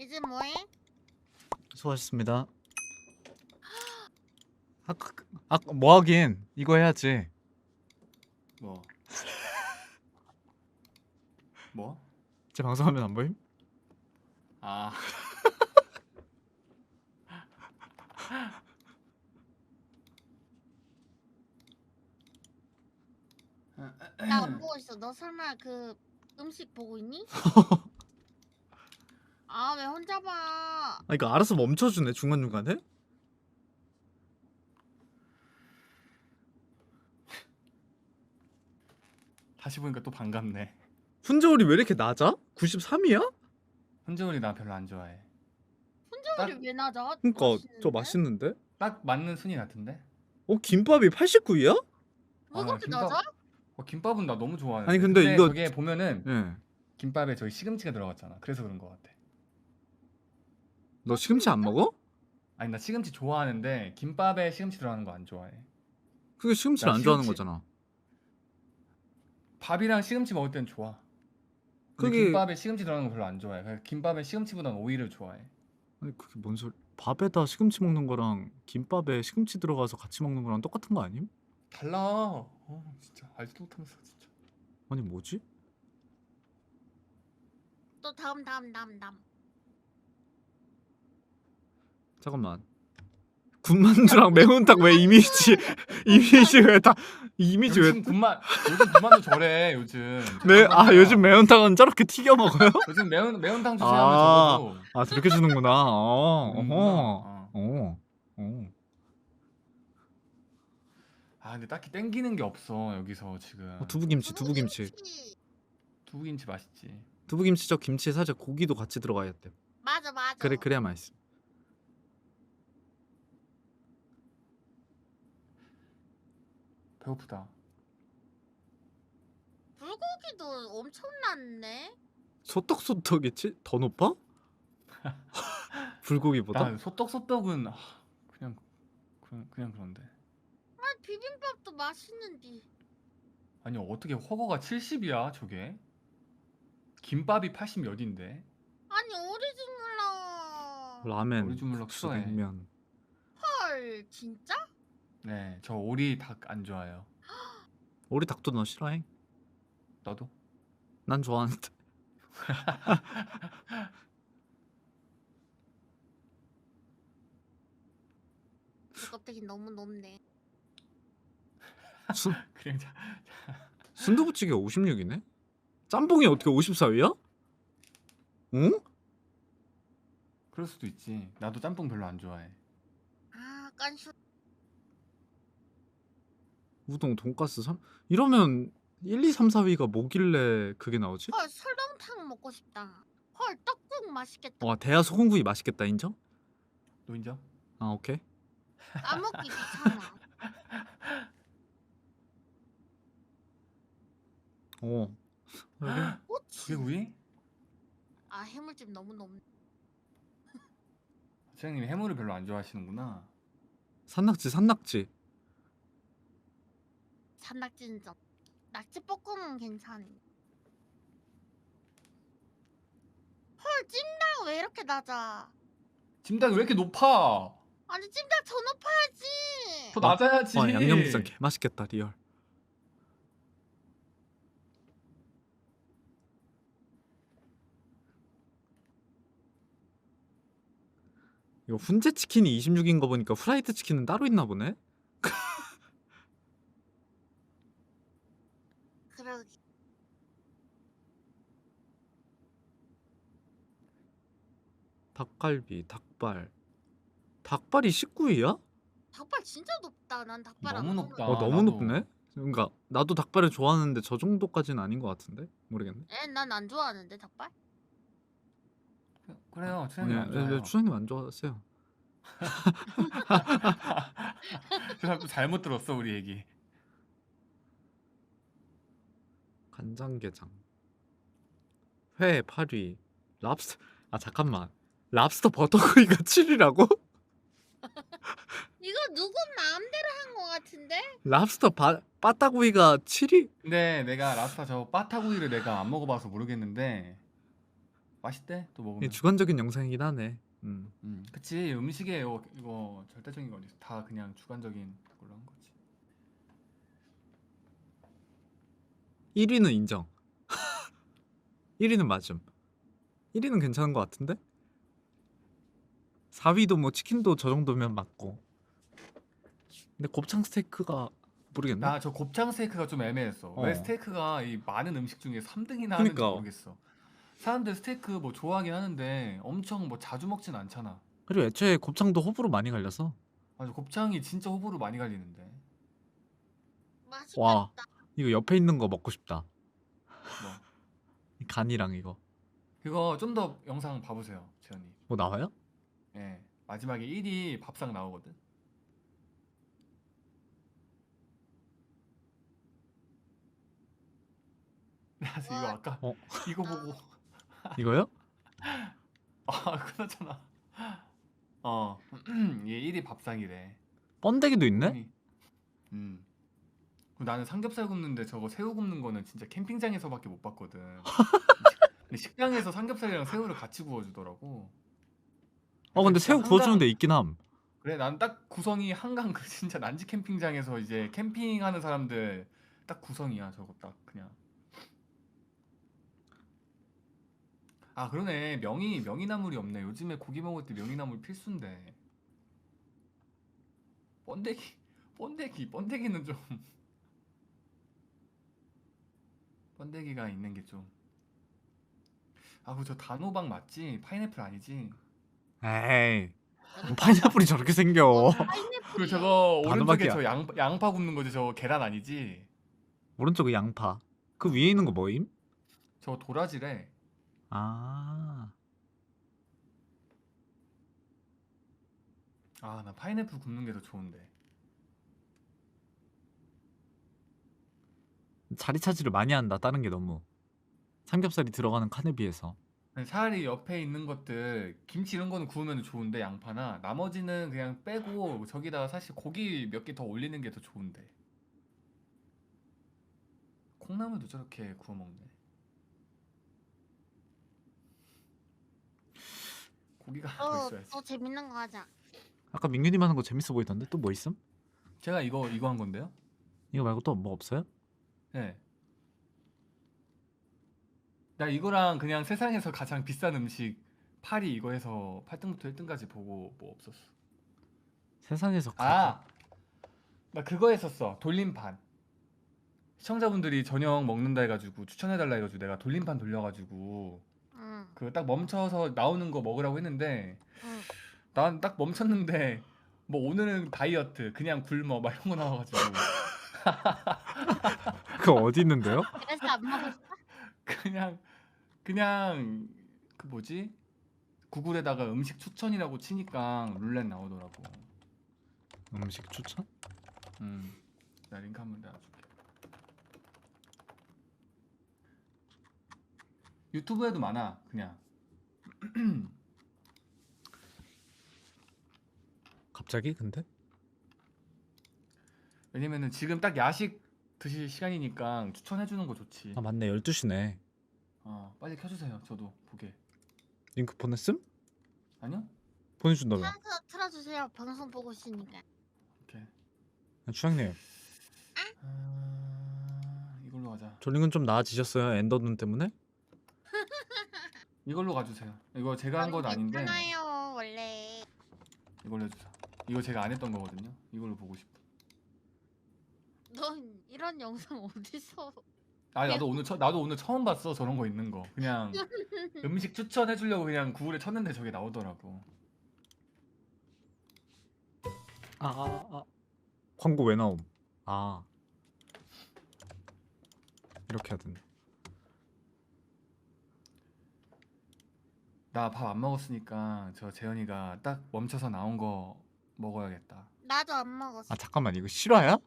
이제 뭐해? 수고하셨습니다. 뭐 하긴 이거 해야지. 뭐? 뭐? 제 방송하면 안 보임? 아. 나 안 보고 있어. 너 설마 그 음식 보고 있니? 아, 왜 혼자 봐? 아 이거 알아서 멈춰주네 중간중간에? 다시 보니까 또 반갑네. 훈저울이 왜 이렇게 낮아? 93이야? 혼자우리 나 별로 안 좋아해. 혼자울이 왜 낮아? 그니까 저 맛있는데? 맛있는데? 딱 맞는 순위 같은데? 김밥이 89이야? 왜 아, 그렇게 김밥- 낮아? 김밥은 나 너무 좋아하는데. 아니, 근데 이거- 저게 보면은 예. 김밥에 저기 시금치가 들어갔잖아. 그래서 그런 것 같아. 너 시금치 안 먹어? 아니 나 시금치 좋아하는데 김밥에 시금치 들어가는 거 안 좋아해. 그게 시금치를 나 안 좋아하는 시금치- 거잖아. 밥이랑 시금치 먹을 땐 좋아. 근데 그게- 김밥에 시금치 들어가는 거 별로 안 좋아해. 그래서 김밥에 시금치보다는 오이를 좋아해. 아니 그게 뭔 소리? 밥에다 시금치 먹는 거랑 김밥에 시금치 들어가서 같이 먹는 거랑 똑같은 거 아님? 달라. 진짜 알지도 못하면서 진짜. 아니 뭐지? 또 다음. 잠깐만. 군만두랑 매운탕 왜 이미지 왜 다 이미지 왜? 요즘 군만두 저래 요즘. 요즘 매운탕은 저렇게 튀겨 먹어요? 요즘 매운탕 주세요 하면 아, 적어도 저렇게 주는구나. 주는구나. 어. 근데 딱히 땡기는 게 없어 여기서 지금. 두부김치. 두부김치 맛있지. 두부김치 저 김치에 살짝 고기도 같이 들어가야 돼. 맞아. 그래야 맛있어. 배고프다. 불고기도 엄청 낮네. 소떡소떡이 더 높아? 불고기보다? 야 소떡은 그냥 그런데. 아니, 비빔밥도 맛있는데. 아니 어떻게 허거가 70이야 저게? 김밥이 80 몇인데? 아니, 오리지널라. 라멘, 오리지널 국수, 싫어해. 냉면. 헐, 진짜? 네, 저 오리 닭 안 좋아해요. 오리 닭도 너 싫어해? 너도? 난 좋아하는데. 그 껍데기 너무 높네. 그냥 순두부찌개 56이네? 짬뽕이 어떻게 54위야? 응? 그럴 수도 있지. 나도 짬뽕 별로 안 좋아해. 아, 깐슈. 우동, 돈가스, 이러면 1, 2, 3, 4위가 뭐길래 그게 나오지? 헐, 설렁탕 먹고 싶다. 헐, 떡국 맛있겠다. 와, 대하 소금구이 맛있겠다, 인정? 너 인정? 아, 오케이. 까먹기 귀찮아. 여기 꼬치. 조개구이? 아, 해물찜 너무 높네. 사장님이 해물을 별로 안 좋아하시는구나. 산낙지. 산낙지인점. 낙지볶음은 괜찮네. 헐, 찜닭 왜 이렇게 낮아? 찜닭이 왜 이렇게 높아? 아니, 찜닭 더 높아야지. 더 낮아야지. 와, 양념게장 개 맛있겠다, 리얼. 이거 훈제 치킨이 26인 거 보니까 후라이드 치킨은 따로 있나 보네? 그러게. 닭갈비, 닭발이 19위야? 닭발 진짜 높다. 난 닭발 안 너무 먹는 높다. 너무 나도. 높네? 그러니까 나도 닭발을 좋아하는데 저 정도까지는 아닌 것 같은데? 모르겠네. 난 안 좋아하는데 닭발? 그래요. 추장님 안 아니야, 좋아요. 추장님 안 좋아하세요. 그 사람 또 잘못 들었어 우리 얘기. 간장게장, 회 8위, 랍스터. 잠깐만. 랍스터 버터구이가 7위라고? 이거 누구 마음대로 한 거 같은데? 랍스터 빠따구이가 7위? 근데 내가 랍스타 저 빠타구이를 내가 안 먹어봐서 모르겠는데 맛있대 또 이게 먹으면. 주관적인 영상이긴 하네. 그치 음식에 이거 절대적인 거 어딨어. 다 그냥 주관적인 걸로 한 거지. 1위는 인정. 1위는 맞음. 1위는 괜찮은 것 같은데? 4위도 뭐 치킨도 저 정도면 맞고. 근데 곱창 스테이크가 모르겠네. 나 저 곱창 스테이크가 좀 애매했어. 왜 스테이크가 이 많은 음식 중에 3등이나 하는지 그니까. 모르겠어. 사람들 스테이크 뭐 좋아하긴 하는데 엄청 뭐 자주 먹진 않잖아. 그리고 애초에 곱창도 호불호 많이 갈려서. 맞아 곱창이 진짜 호불호 많이 갈리는데. 맛있겠다. 와, 이거 옆에 있는 거 먹고 싶다. 뭐 이 간이랑 이거. 그거 좀 더 영상 봐보세요 재현이. 뭐 나와요? 예 마지막에 1위 밥상 나오거든. 그래서 이거 아까 어? 이거 보고 이거요? 아 그렇잖아. 얘 1위 밥상이래. 번데기도 있네? 형이. 나는 삼겹살 굽는데 저거 새우 굽는 거는 진짜 캠핑장에서밖에 못 봤거든. 근데 식당에서 삼겹살이랑 새우를 같이 구워주더라고. 근데 진짜 새우 구워주는 데 있긴 함. 그래 난 딱 구성이 한강 그 진짜 난지 캠핑장에서 이제 캠핑하는 사람들 딱 구성이야 저거 딱 그냥. 아 그러네 명이나물이 없네. 요즘에 고기 먹을 때 명이나물 필수인데. 번데기는 좀 번데기가 있는 게 좀. 아 그저 단호박 맞지? 파인애플 아니지? 에이, 뭐 파인애플이 저렇게 생겨. 그 파인애플이 저거 오른쪽에 단호박이야. 저 양파 굽는 거지. 저거 계란 아니지? 오른쪽에 양파. 그 위에 있는 거 뭐임? 저거 도라지래. 아, 아 나 파인애플 굽는 게 더 좋은데. 자리 차지를 많이 한다. 다른 게 너무. 삼겹살이 들어가는 칸에 비해서. 아니, 차라리 옆에 있는 것들 김치 이런 거는 구우면 좋은데 양파나 나머지는 그냥 빼고 저기다가 사실 고기 몇 개 더 올리는 게 더 좋은데. 콩나물도 저렇게 구워 먹네. 고기가 더 있어야지. 더 재밌는 거 하자. 아까 민규님 하는 거 재밌어 보이던데? 또 뭐 있음? 제가 이거 한 건데요? 이거 말고 또 뭐 없어요? 네. 나 이거랑 그냥 세상에서 가장 비싼 음식 8위 이거 해서 8등부터 1등까지 보고 뭐 없었어. 세상에서 아! 나 그거 했었어. 돌림판. 시청자분들이 저녁 먹는다 해가지고 추천해달라 해가지고 내가 돌림판 돌려가지고 응. 그 딱 멈춰서 나오는 거 먹으라고 했는데 응. 난 딱 멈췄는데 뭐 오늘은 다이어트 그냥 굶어 막 이런 거 나와가지고 그거 어디 있는데요? 그래서 안 먹었어? 그냥 그 뭐지? 구글에다가 음식 추천이라고 치니까 룰렛 나오더라고. 음식 추천? 나 링크 한번 내가줄게. 유튜브에도 많아 그냥. 갑자기 근데? 왜냐면은 지금 딱 야식 드실 시간이니까 추천해주는 거 좋지. 아 맞네 12시네. 빨리 켜주세요. 저도 보게. 링크 보냈음? 아니요? 보내준다며. 틀어주세요. 방송 보고 있으니까. 오케이. 추장님 이걸로 가자. 졸링은 좀 나아지셨어요? 엔더눈 때문에? 이걸로 가주세요. 이거 제가 한 건 아닌데 괜찮아요 원래. 이걸로 해주세요. 이거 제가 안 했던 거거든요. 이걸로 보고 싶어. 넌 이런 영상 어디서? 아니 나도 오늘 처음 봤어 저런 거 있는 거. 그냥 음식 추천해주려고 그냥 구글에 쳤는데 저게 나오더라고. 광고 왜 나옴? 이렇게 하던데. 나 밥 안 먹었으니까 저 재현이가 딱 멈춰서 나온 거 먹어야겠다. 나도 안 먹었어. 잠깐만 이거 실화야?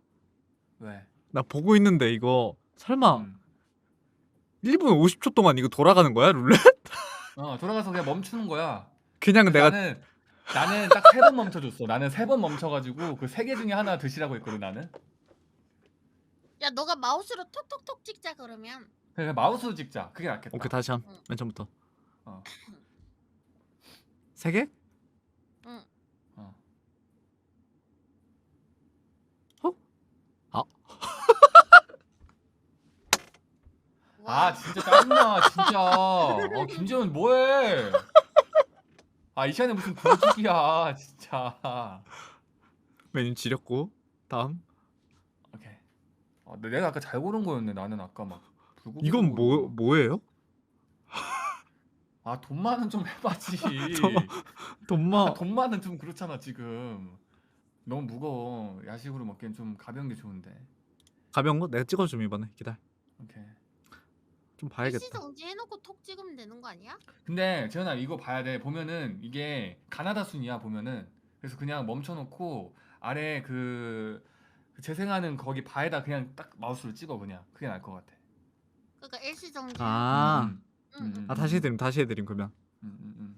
왜? 나 보고 있는데 이거 설마 음. 1분 50초 동안 이거 돌아가는 거야 룰렛? 돌아가서 그냥 멈추는 거야. 그냥 내가 나는 딱 3번 멈춰줬어. 나는 3번 멈춰가지고 그 3개 중에 하나 드시라고 했거든 나는. 야 너가 마우스로 톡톡톡 찍자 그러면. 그냥 마우스 찍자. 그게 낫겠다. 오케이 다시 함. 응. 맨 처음부터. 어. 3개? 응. 어. 아, 와. 아 진짜 짜증나 진짜. 김재훈 뭐해? 이 시간에 무슨 굴뚝이야 진짜. 메뉴 지렸고. 다음. 오케이. 근데 내가 아까 잘 고른 거였네. 나는 아까 막 불고기 이건 뭐예요? 돈만은 좀 해봐지. 돈마. 돈만은 좀 그렇잖아 지금. 너무 무거워. 야식으로 먹기엔 좀 가벼운 게 좋은데. 가벼운 거 내가 찍어줌 이번에. 기다려. 오케이. 좀 일시 봐야겠다. 정지 해놓고 톡 찍으면 되는 거 아니야? 근데 재현아 이거 봐야 돼. 보면은 이게 가나다 순이야 보면은. 그래서 그냥 멈춰놓고 아래 그 재생하는 거기 바에다 그냥 딱 마우스로 찍어 그냥. 그게 나을 것 같아. 그러니까 일시 정지. 아, 응. 다시 해드림 그러면. 음.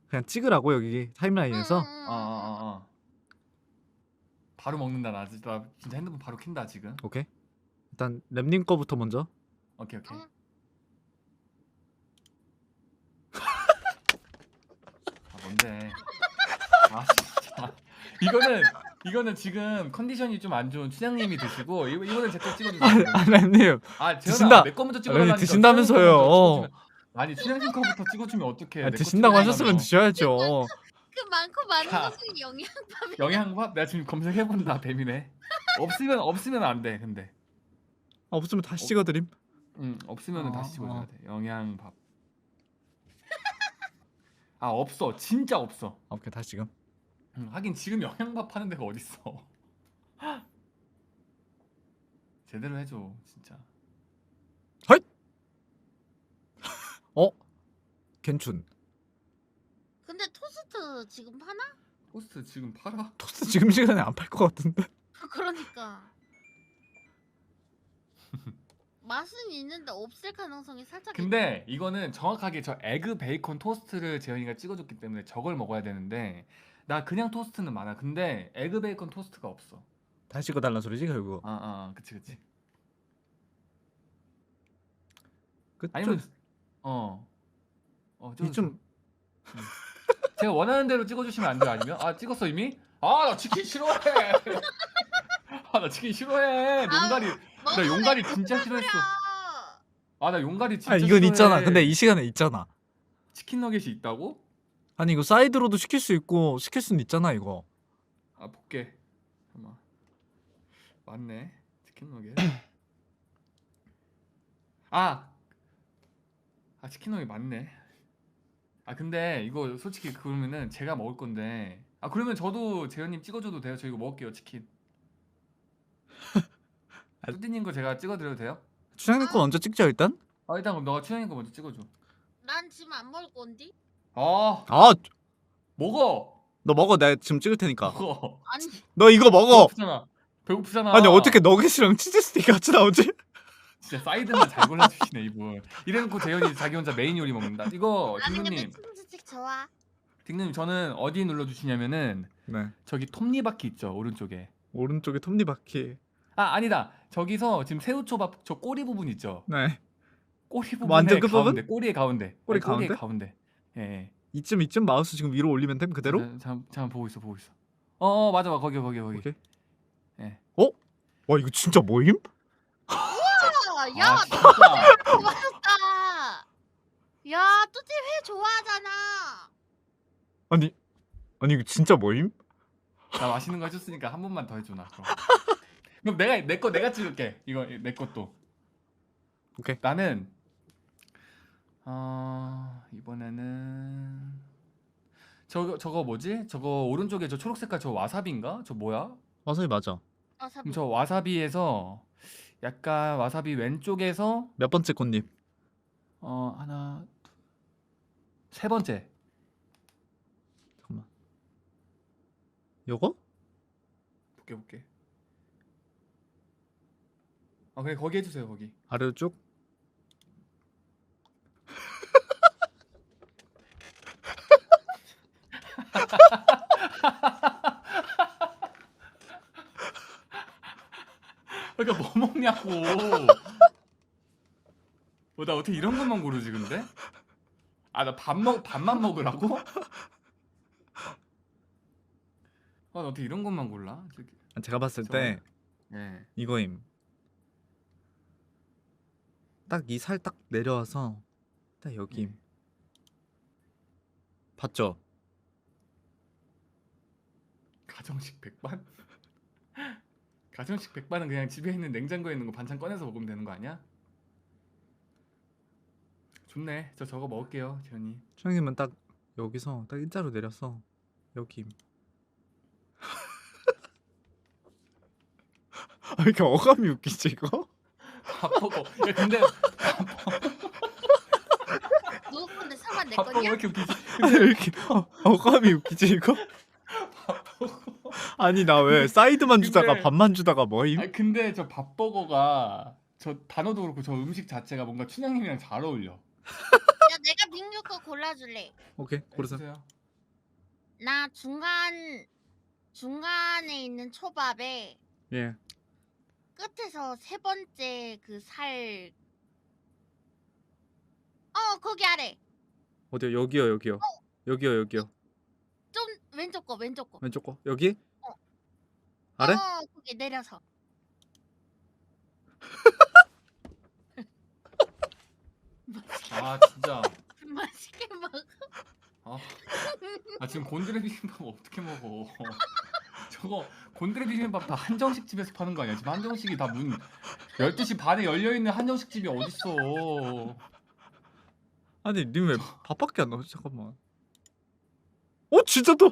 그냥 찍으라고 여기 타임라인에서. 바로 먹는다 나 진짜 핸드폰 바로 킨다 지금. 오케이. 일단 램님 거부터 먼저. 오케이. 응. 뭔데? 진짜. 이거는 지금 컨디션이 좀 안 좋은 춘향님이 드시고 이거는 제거 찍어주세요. 램님. 재현아 드신다. 내 거부터 찍어달라니까. 드신다면서요. 아니 춘향님 거부터 찍어주면 어떡해. 드신다고 하셨으면 드셔야죠. 그 많고 많은 야. 것은 영양밥이. 영양밥? 내가 지금 검색해본다. 뱀이네. 없으면 안 돼. 근데 없으면 다시 찍어드림. 없으면은 다시 찍어줘야 어. 돼. 영양밥. 없어. 진짜 없어. 오케이 다시 지금. 하긴 지금 영양밥 파는 데가 어딨어. 제대로 해줘 진짜. 괜춘. 근데 토스트 지금 파나? 토스트 지금 팔아? 토스트 지금 시간에 안 팔 것 같은데. 그러니까. 맛은 있는데 없을 가능성이 살짝. 근데 이거는 정확하게 저 에그 베이컨 토스트를 재현이가 찍어줬기 때문에 저걸 먹어야 되는데 나 그냥 토스트는 많아. 근데 에그 베이컨 토스트가 없어. 다시 찍어달라는 소리지 결국. 그치. 그 아니면 좀, 좀 제가 원하는 대로 찍어주시면 안 돼요? 아니면 찍었어 이미? 나 치킨 싫어해. 나 치킨 싫어해. 나 용가리 진짜 싫어했어. 나 용가리 진짜 이건 싫어해. 있잖아. 근데 이 시간에 있잖아. 치킨 너겟이 있다고? 아니 이거 사이드로도 시킬 수 있고 시킬 수는 있잖아 이거. 볼게. 잠깐만. 맞네. 치킨 너겟. 치킨 너겟 맞네. 근데 이거 솔직히 그러면은 제가 먹을 건데. 그러면 저도 재현님 찍어줘도 돼요? 저 이거 먹을게요 치킨. 뚜띠님 거 제가 찍어드려도 돼요? 추장님 거 먼저 찍자 일단. 일단 그럼 너가 추장님 거 먼저 찍어줘. 난 지금 안 먹을 건디? 먹어. 너 먹어. 내가 지금 찍을 테니까. 먹어. 아니 너 이거 먹어. 배고프잖아. 아니 어떻게 너겟이랑 치즈 스틱 같이 나오지? 진짜 사이드만 잘 골라주시네 이분. 이래놓고 재현이 자기 혼자 메인 요리 먹는다. 이거 아니 근데 딩누님, 치킨스틱 좋아. 딩누님 저는 어디 눌러주시냐면은 네. 저기 톱니바퀴 있죠 오른쪽에. 오른쪽에 톱니바퀴. 아니다. 저기서 지금 새우초밥 저 꼬리 부분 있죠. 네. 꼬리 부분의 완전 끝 가운데, 부분? 꼬리의 가운데. 꼬리 꼬리의 가운데? 가운데. 예. 이쯤 마우스 지금 위로 올리면 됨 그대로? 잠깐 보고 있어. 맞아 거기. 오케이. 예. 와 이거 진짜 뭐임? 야, 진짜. 맛있다. 야, 뚜띠 회 좋아하잖아. 아니 이거 진짜 뭐임? 나 맛있는 거 해줬으니까 한 번만 더 해줘 나. 그럼 내가 찍을게. 이거 내 것도. 오케이. 나는 이번에는 저거 뭐지? 저거 오른쪽에 저 초록색깔 저 와사비인가? 저 뭐야? 와사비 맞아. 그럼 저 와사비에서 약간 와사비 왼쪽에서 몇 번째 꽃잎? 하나 세 번째. 잠깐만. 요거? 볼게. 그래 거기 해주세요 거기. 아래로 쭉? 그러니까 뭐 먹냐고. 나 어떻게 이런 것만 고르지 근데? 아 나 밥만 먹으라고? 아 나 어떻게 이런 것만 골라? 제가 봤을 때 예. 이거임. 딱 이 살 딱 내려와서 딱 여기임. 봤죠? 가정식 백반? 가정식 백반은 그냥 집에 있는 냉장고에 있는 거 반찬 꺼내서 먹으면 되는 거 아니야? 좋네. 저 저거 먹을게요, 재현이. 추장님은 딱 여기서 딱 일자로 내려서 여기임. 아, 이렇게 어감이 웃기지 이거? 밥버거. 야 근데 누구 건데 설마 내 밥버거 왜 거냐? 이렇게 웃기지? 아니 왜 이렇게 어감이 웃기지 이거? 아니 나 왜 사이드만 주다가 근데- 밥만 주다가 뭐임? 아니 근데 저 밥버거가 저 단어도 그렇고 저 음식 자체가 뭔가 춘향님이랑 잘 어울려. 야 내가 민규 거 골라줄래. 오케이 고르세요. 해주세요. 나 중간에 있는 초밥에 예. 끝에서 세 번째 그 살. 거기 아래. 어디요? 여기요 여기요. 여기요 여기요. 좀 왼쪽 거 왼쪽 거. 왼쪽 거 여기? 어. 아래? 거기 내려서. 아 진짜. 맛있게 먹어. 아 지금 곤드레 비빔밥 어떻게 먹어? 저거 곤드레 비빔밥 다 한정식 집에서 파는 거 아니야? 지금 한정식이 다 문 12시 반에 열려 있는 한정식 집이 어딨어? 아니 님 왜 밥밖에 안 나오지? 잠깐만. 진짜 또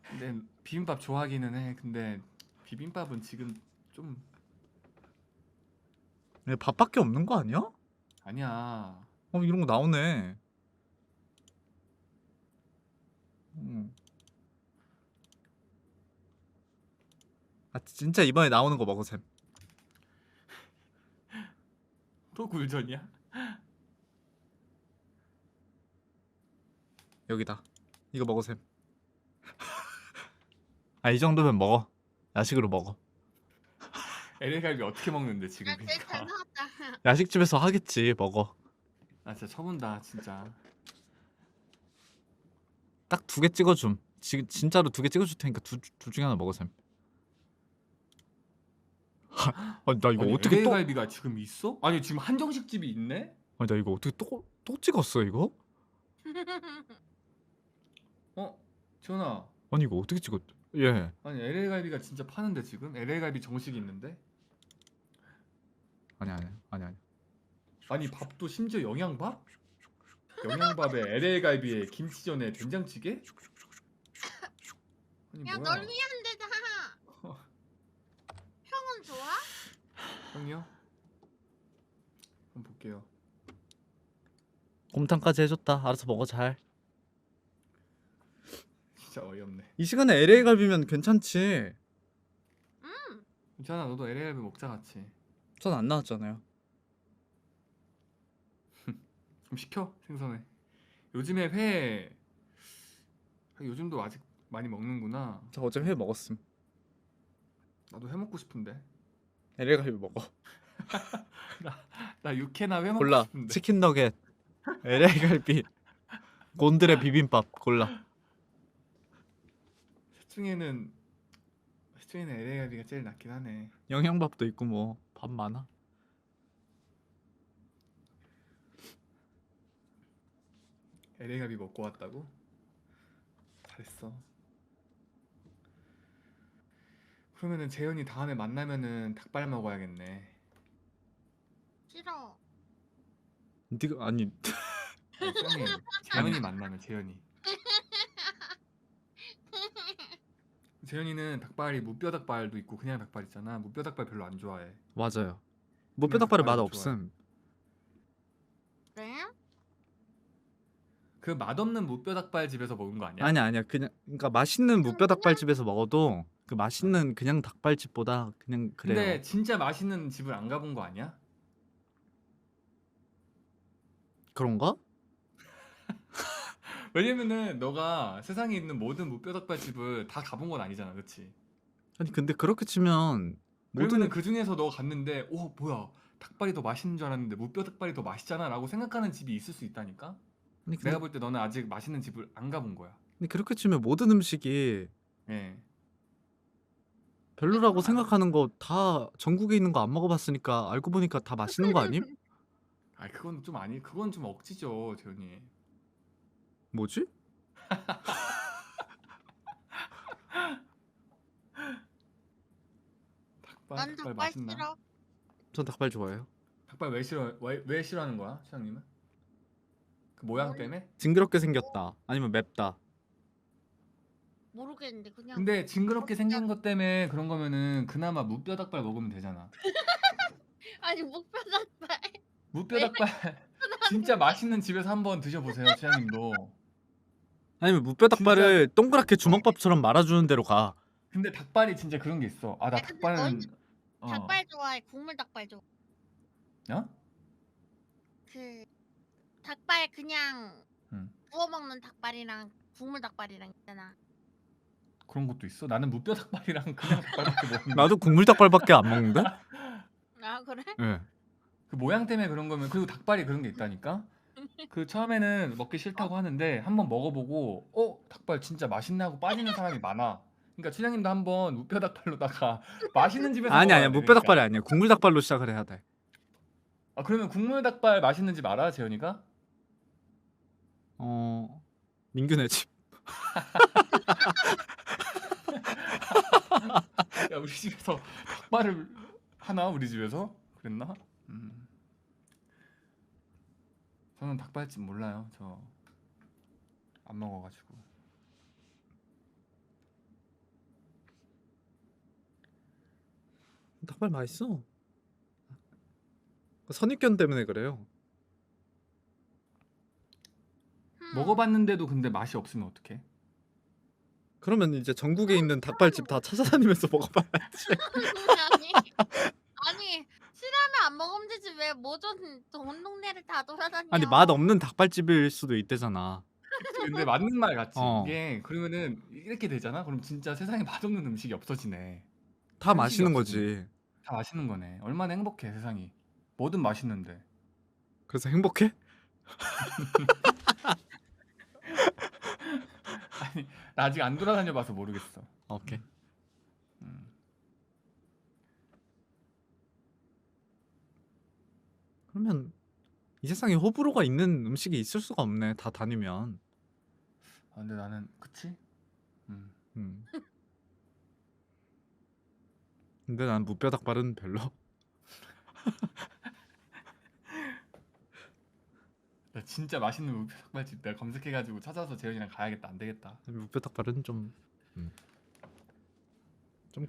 근데 비빔밥 좋아하기는 해. 근데 비빔밥은 지금 좀 밥밖에 없는 거 아니야? 아니야. 이런 거 나오네. 아 진짜 이번에 나오는 거 먹으셈. 또 굴전이야? 여기다. 이거 먹으셈. 아 이 정도면 먹어. 야식으로 먹어. LA 갈비 어떻게 먹는데 지금 야 제일 잘 그러니까. 나왔다. 야식집에서 하겠지. 먹어. 아 진짜 쳐본다 진짜. 딱 2개 찍어줌. 진짜로 2개 찍어줄 테니까 둘 중에 하나 먹으셈. 아니 나 이거 아니, 어떻게 LA 또 갈비가 지금 있어? 아니 지금 한정식 집이 있네? 아니 나 이거 어떻게 또 찍었어 이거? 지원아. 아니 이거 어떻게 찍었? 예. 아니 LA 갈비가 진짜 파는데 지금? LA 갈비 정식이 있는데? 아니. 아니 밥도 심지어 영양밥? 영양밥에 LA 갈비에 김치전에 된장찌개? 아니 야 뭐야? 널 위한 데다. 형은 좋아? 형이요? 한번 볼게요. 곰탕까지 해줬다. 알아서 먹어 잘. 진짜 어이없네. 이 시간에 LA 갈비면 괜찮지. 지원아 너도 LA 갈비 먹자 같이. 전 안 나왔잖아요. 좀 시켜 생선에. 요즘에 회 요즘도 아직 많이 먹는구나. 저 어제 회 먹었음. 나도 회 먹고 싶은데. LA 갈비 먹어. 나 육회나 회 먹고 골라. 싶은데. 치킨 너겟, LA 갈비, 곤드레 비빔밥 골라. 셋 중에는 LA 갈비가 제일 낫긴 하네. 영양밥도 있고 뭐 밥 많아. LA 갈비 먹고 왔다고? 잘했어. 그러면은 재현이 다음에 만나면은 닭발 먹어야겠네. 싫어. 네가 아니 아니, 재현이 만나면 재현이. 재현이는 닭발이 무뼈 닭발도 있고 그냥 닭발 있잖아. 무뼈 닭발 별로 안 좋아해. 맞아요. 뭐 뼈닭발에 맛 닭발이 없음. 그래? 그 맛없는 무뼈 닭발 집에서 먹은 거 아니야? 아니야. 그냥 그러니까 맛있는 무뼈 닭발집에서 먹어도 그 맛있는 그냥 닭발집보다 그냥 그래요. 근데 진짜 맛있는 집을 안 가본 거 아니야? 그런가? 왜냐면은 너가 세상에 있는 모든 무뼈 닭발 집을 다 가본 건 아니잖아, 그렇지? 아니 근데 그렇게 치면 그러면은 모든 그 중에서 너가 갔는데, 오 뭐야 닭발이 더 맛있는 줄 알았는데 무뼈 닭발이 더 맛있잖아라고 생각하는 집이 있을 수 있다니까. 아니 내가 볼 때 너는 아직 맛있는 집을 안 가본 거야. 근데 그렇게 치면 모든 음식이 예. 별로라고 그건 아니야. 생각하는 거 다 전국에 있는 거 안 먹어봤으니까 알고 보니까 다 맛있는 거 아님? 아 그건 좀 아니. 그건 좀 억지죠, 재현이. 뭐지? 난 닭발 닭발 맛있나? 싫어. 전 닭발 좋아해요. 닭발 왜 싫어하는 거야, 추장님은? 그 모양 뭔- 때문에? 징그럽게 생겼다. 아니면 맵다. 모르겠는데 그냥. 근데 징그럽게 생긴 것 때문에 그런 거면은 그나마 무뼈 닭발 먹으면 되잖아. 아니 목표 닭발. 무뼈 왜? 닭발 진짜 맛있는 집에서 한번 드셔보세요, 추장님도. 아니면 무뼈 진짜- 닭발을 동그랗게 주먹밥처럼 말아주는 대로 가. 근데 닭발이 진짜 그런 게 있어. 아 나 아니, 근데 닭발은 닭발 좋아해. 국물 닭발 좋아. 어? 그 닭발 그냥 응. 구워 먹는 닭발이랑 국물 닭발이랑 있잖아. 그런 것도 있어? 나는 무뼈 닭발이랑 그냥 닭발밖에 모르는데. 나도 국물 닭발밖에 안 먹는데? 아 그래? 예. 그 모양 때문에 그런 거면 그리고 닭발이 그런 게 있다니까. 그 처음에는 먹기 싫다고 하는데 한번 먹어보고 닭발 진짜 맛있네 하고 빠지는 사람이 많아. 그러니까 춘향님도 한번 무뼈 닭발로다가 맛있는 집에서 아니야, 먹어야 돼, 무뼈 그러니까. 닭발이 아니야. 국물 닭발로 시작을 해야 돼. 아 그러면 국물 닭발 맛있는 집 알아, 재현이가? 민규네 집. 야 우리 집에서 닭발을 하나 우리 집에서 그랬나? 저는 닭발집 몰라요. 저 안 먹어가지고. 닭발 맛있어. 선입견 때문에 그래요. 먹어봤는데도 근데 맛이 없으면 어떡해? 그러면 이제 전국에 있는 닭발집 다 찾아다니면서 먹어봐야지. 아니 싫으면 안 먹으면 되지 왜 모든 온 동네를 다 돌아다녀. 아니 맛 없는 닭발집일 수도 있대잖아. 근데 맞는 말 같지. 어. 이게 그러면은 이렇게 되잖아. 그럼 진짜 세상에 맛없는 음식이 없어지네. 다 음식이 맛있는 없어지네. 거지. 다 맛있는 거네. 얼마나 행복해 세상이. 뭐든 맛있는데. 그래서 행복해? 아니 나 아직 안 돌아다녀봐서 모르겠어. 오케이. 음. 그러면 이 세상에 호불호가 있는 음식이 있을 수가 없네. 다 다니면. 아, 근데 나는 그치? 음. 근데 난 무뼈 닭발은 별로. 나 진짜 맛있는 무뼈 닭발집 내가 검색해가지고 찾아서 재현이랑 가야겠다. 안 되겠다. 무뼈 닭발은 좀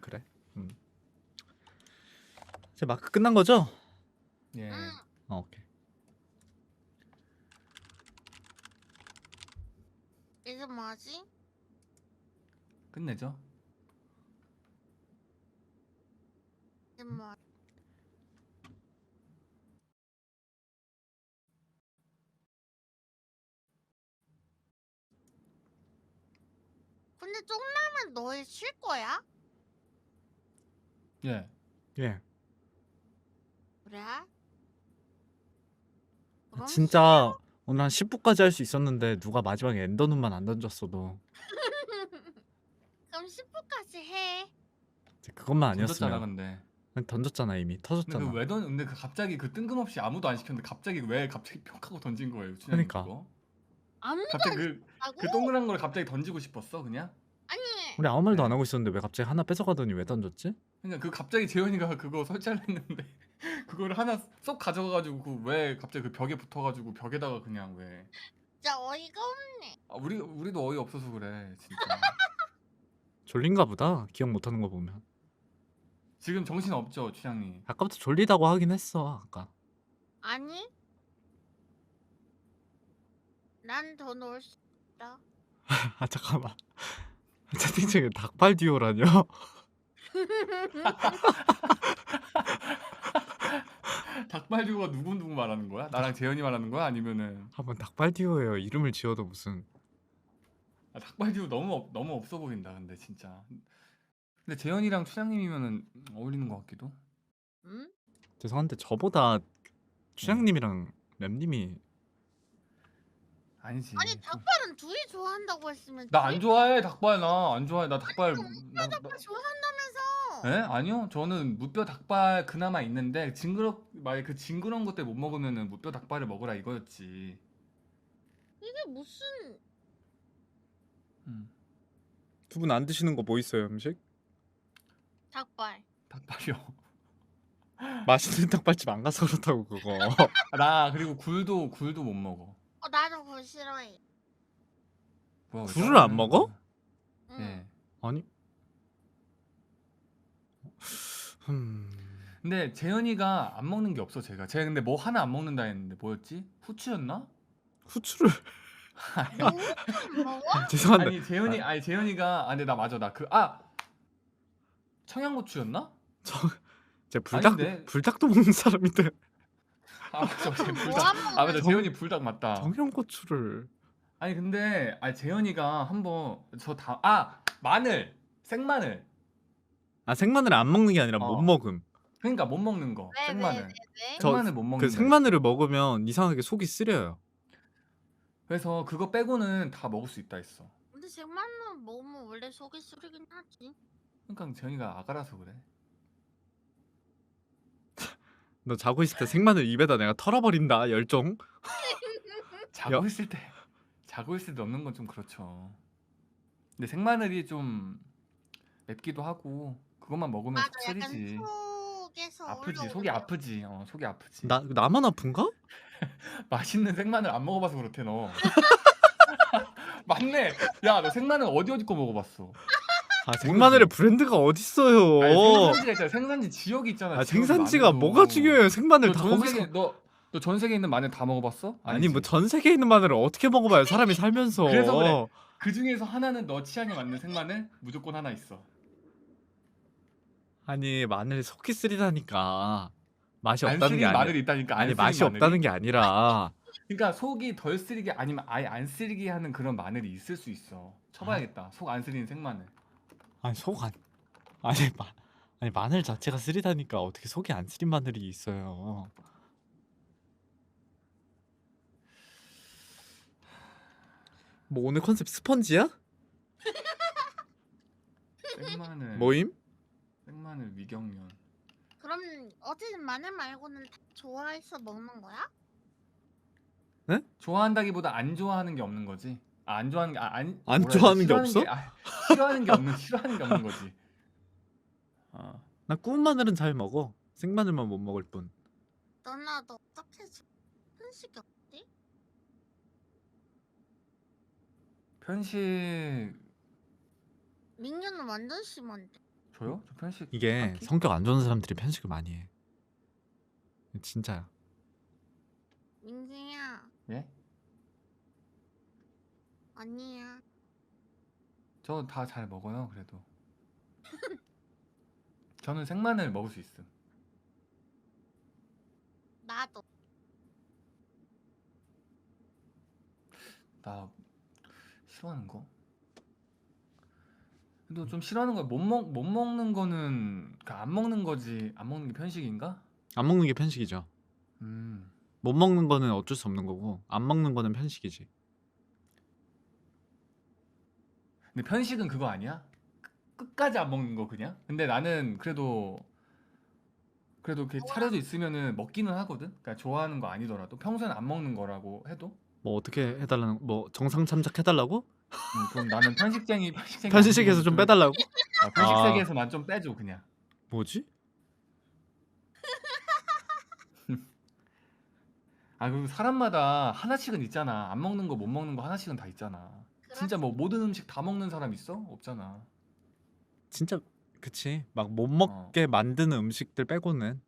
그래. 이제 마크 끝난 거죠? 예. 응. 오케이. 이제 뭐하지? 끝내죠. 이제 뭐? 근데 쪽라면 너희 쉴 거야? 예. 예. 그래? 그럼 진짜 오늘 한 10부까지 할 수 있었는데 누가 마지막에 엔더눈만 안 던졌어도 그럼 10분까지 해. 이제 그것만 던졌잖아 아니었으면 근데. 던졌잖아 이미 근데 터졌잖아. 근데 그 갑자기 그 뜬금없이 아무도 안 시켰는데 갑자기 왜 갑자기 뿅 하고 던진 거예요, 춘향이 그러니까. 그거? 아무도 갑자기 하고? 그 동그란 걸 갑자기 던지고 싶었어 그냥? 아니 우리 아무 말도 네. 안 하고 있었는데 왜 갑자기 하나 뺏어가더니 왜 던졌지? 그러니까 그 갑자기 재현이가 그거 설치하려 했는데 그거를 하나 쏙 가져가가지고 그 왜 갑자기 그 벽에 붙어가지고 벽에다가 그냥 왜? 진짜 어이가 없네. 아, 우리도 어이 없어서 그래 진짜. 졸린가 보다. 기억 못하는 거 보면. 지금 정신 없죠, 춘향이? 아까부터 졸리다고 하긴 했어. 아까. 아니 난 더 놀 수 있다. 아 잠깐만. 채팅창에 닭발 듀오라뇨? 닭발류가 누구 말하는 거야? 나랑 재현이 말하는 거야? 아니면은 한번 닭발 듀오예요. 이름을 지어도 무슨. 닭발류 너무 없어 보인다 근데 진짜. 근데 재현이랑 춘향님이면은 어울리는 것 같기도. 응? 죄송한데 저보다 추장님이랑 램님이 아니지. 아니 닭발은 둘이 좋아한다고 했으면 나 안 좋아해 닭발. 나 안 좋아해. 나 닭발. 닭발 좋아한다면서. 에? 아니요. 저는 무뼈 닭발 그나마 있는데 만약 그 징그러운 것 때문에 못 먹으면은 무뼈 닭발을 먹으라 이거였지. 이게 무슨 음. 두 분 안 드시는 거 뭐 있어요 음식? 닭발. 닭발이요. 맛있는 닭발집 안 가서 그렇다고 그거. 나 그리고 굴도 못 먹어. 나도 그거 싫어해. 뭐야, 굴을 안 먹어? 응. 예. 아니. 근데 재현이가 안 먹는 게 없어 제가. 제가 근데 뭐 하나 안 먹는다 했는데 뭐였지? 후추였나? 후추를 너 안 먹어? 죄송한데 아니 재현이가 근데 나 맞아 나 청양고추였나? 제 불닭 아닌데. 불닭도 먹는 사람인데 맞아 쟤 뭐 불닭. 안 먹어? 맞아 재현이 불닭 맞다. 청양고추를 아니 근데 재현이가 한번 마늘 생마늘. 생마늘을 안 먹는 게 아니라 어. 못 먹음. 그러니까 못 먹는 거. 왜, 생마늘. 왜? 저 생마늘 못 먹는 그 거. 생마늘을 먹으면 이상하게 속이 쓰려요. 그래서 그거 빼고는 다 먹을 수 있다 했어. 근데 생마늘 먹으면 원래 속이 쓰리긴 하지. 그러니까 재현이가 아가라서 그래. 너 자고 있을 때 생마늘 입에다 내가 털어버린다 열정. 자고 있을 때 넣는 건 좀 그렇죠. 근데 생마늘이 좀 맵기도 하고 그것만 먹으면 맞아, 속 약간 쓰리지. 속에서 아프지. 속이 올라오더라고. 아프지. 속이 아프지. 나만 아픈가? 맛있는 생마늘 안 먹어봐서 그렇대 너. 맞네. 야 너 생마늘 어디 거 먹어봤어? 생마늘의 브랜드가 어딨어요? 생산지가 있잖아. 생산지 지역이 있잖아. 지역이 생산지가 마늘도. 뭐가 중요해요? 생마늘 다 너전 거기서. 세계 너 전 세계에 있는 마늘 다 먹어봤어? 아니 뭐 아니지. 전 세계에 있는 마늘을 어떻게 먹어봐요? 사람이 살면서. 그래서 그래. 그 중에서 하나는 너 취향에 맞는 생마늘 무조건 하나 있어. 아니 마늘 속이 쓰리다니까. 맛이 안 없다는 게 쓰린 아니라. 마늘이 있다니까. 안 아니 쓰린 맛이 마늘이? 없다는 게 아니라. 그러니까 속이 덜 쓰리게 아니면 아예 안 쓰리게 하는 그런 마늘이 있을 수 있어. 쳐봐야겠다. 속 안 쓰리는 생마늘. 아니 속 안. 아니 마늘 자체가 쓰리다니까 어떻게 속이 안 쓰린 마늘이 있어요? 뭐 오늘 컨셉 스펀지야? 생마늘. 뭐임? 생마늘 위경련. 그럼 어쨌든 마늘 말고는 다 좋아해서 먹는 거야? 좋아한다기보다 안 좋아하는 게 없는 거지. 안 좋아하는 게 안 뭐라 해야 좋아하는 게 돼? 없어? 싫어하는 게 없는 거지. 나 구운 마늘은 잘 먹어. 생마늘만 못 먹을 뿐. 너나 너 어떻게 편식이 없지? 편식 민규는 완전 심한데. 저요? 저 편식 이게 딱히? 성격 안 좋은 사람들이 편식을 많이 해. 진짜야. 민규야 예? 아니야. 저 다 잘 먹어요. 그래도 저는 생마늘 먹을 수 있음. 나도. 나 싫어하는 거? 근데 좀 싫어하는 거 못 먹는 거는 그러니까 안 먹는 거지. 안 먹는 게 편식인가? 안 먹는 게 편식이죠. 못 먹는 거는 어쩔 수 없는 거고 안 먹는 거는 편식이지. 근데 편식은 그거 아니야? 끝까지 안 먹는 거 그냥? 근데 나는 그래도 이렇게 차려져 있으면은 먹기는 하거든. 그러니까 좋아하는 거 아니더라도 평소에는 안 먹는 거라고 해도. 뭐 어떻게 해달라는 뭐 정상 참작해달라고? 그럼 나는 편식쟁이 편식에서 좀 빼달라고? 편식 아. 세계에서만 좀 빼줘 그냥. 뭐지? 그리고 사람마다 하나씩은 있잖아. 안 먹는 거 못 먹는 거 하나씩은 다 있잖아. 진짜 뭐 모든 음식 다 먹는 사람 있어? 없잖아. 진짜 그치. 막 못 먹게 만드는 음식들 빼고는.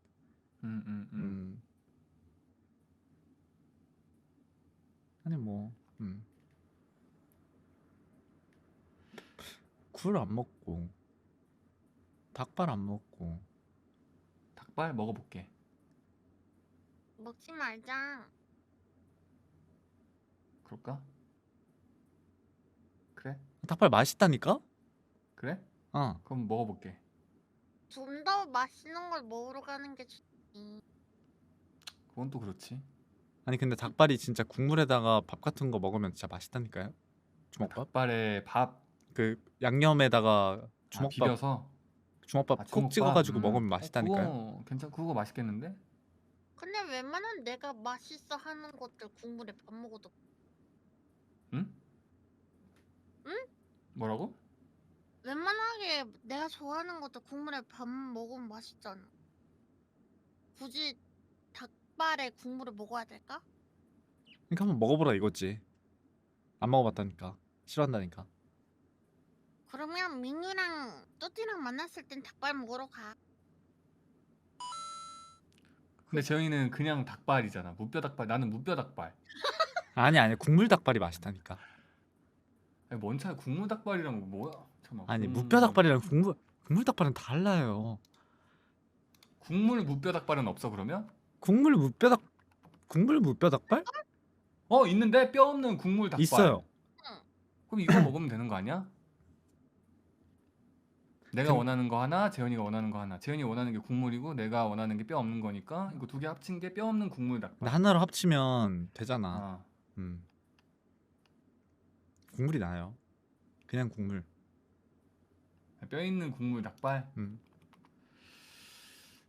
아니 뭐. 굴 안 먹고 닭발 안 먹고. 닭발 먹어볼게. 먹지 말자. 그럴까? 그래? 닭발 맛있다니까? 그래? 어. 그럼 먹어볼게. 좀 더 맛있는 걸 먹으러 가는 게 좋지. 그건 또 그렇지. 아니 근데 닭발이 진짜 국물에다가 밥 같은 거 먹으면 진짜 맛있다니까요. 주먹밥? 닭발에 밥 그 양념에다가 주먹밥 비벼서. 주먹밥 콕 주먹밥. 찍어가지고 먹으면 어, 맛있다니까요. 그거 맛있겠는데? 근데 웬만한 내가 맛있어 하는 것들 국물에 밥 먹어도 응? 응? 뭐라고? 웬만하게 내가 좋아하는 것들 국물에 밥 먹으면 맛있잖아. 굳이 닭발에 국물을 먹어야 될까? 그러니까 한번 먹어보라 이거지. 안 먹어봤다니까. 싫어한다니까. 그러면 민유랑 뚜띠랑 만났을 땐 닭발 먹으러 가. 근데 재현이는 그냥 닭발이잖아. 무뼈 닭발. 나는 무뼈 닭발. 아니 국물 닭발이 맛있다니까. 아니, 뭔 차이? 국물 닭발이랑 뭐야? 잠깐만. 아니 무뼈 닭발이랑 국물 닭발은 달라요. 국물 무뼈 닭발은 없어 그러면? 국물 무뼈 닭발? 있는데 뼈 없는 국물 닭발. 있어요. 그럼 이거 먹으면 되는 거 아니야? 내가 근- 원하는 거 하나, 재현이가 원하는 거 하나. 재현이 원하는 게 국물이고 내가 원하는 게 뼈 없는 거니까 이거 두 개 합친 게 뼈 없는 국물 근데 닭발. 하나로 합치면 되잖아. 아, 국물이 나요. 그냥 국물. 뼈 있는 국물 닭발. 음.